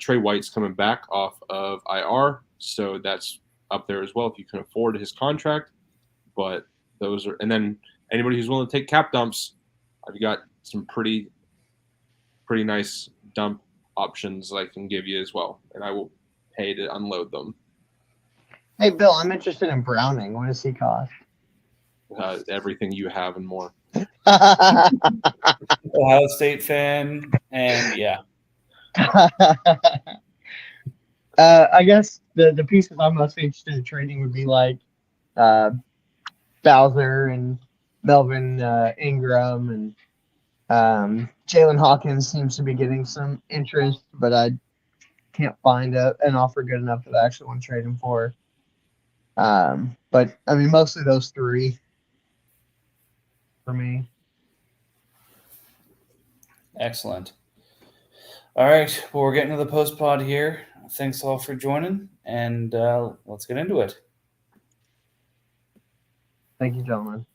Trey White's coming back off of IR, so that's up there as well if you can afford his contract. But those are, and then anybody who's willing to take cap dumps, I've got some pretty nice dump options I can give you as well, and I will pay to unload them. Hey, Bill, I'm interested in Browning. What does he cost? Everything you have and more. Ohio State fan, and yeah. I guess the pieces I'm most interested in trading would be like Bowser and Melvin Ingram, and Jalen Hawkins seems to be getting some interest, but I can't find an offer good enough that I actually want to trade him for. But I mean, mostly those three for me. Excellent. All right. Well, we're getting to the post pod here. Thanks all for joining, and let's get into it. Thank you, gentlemen.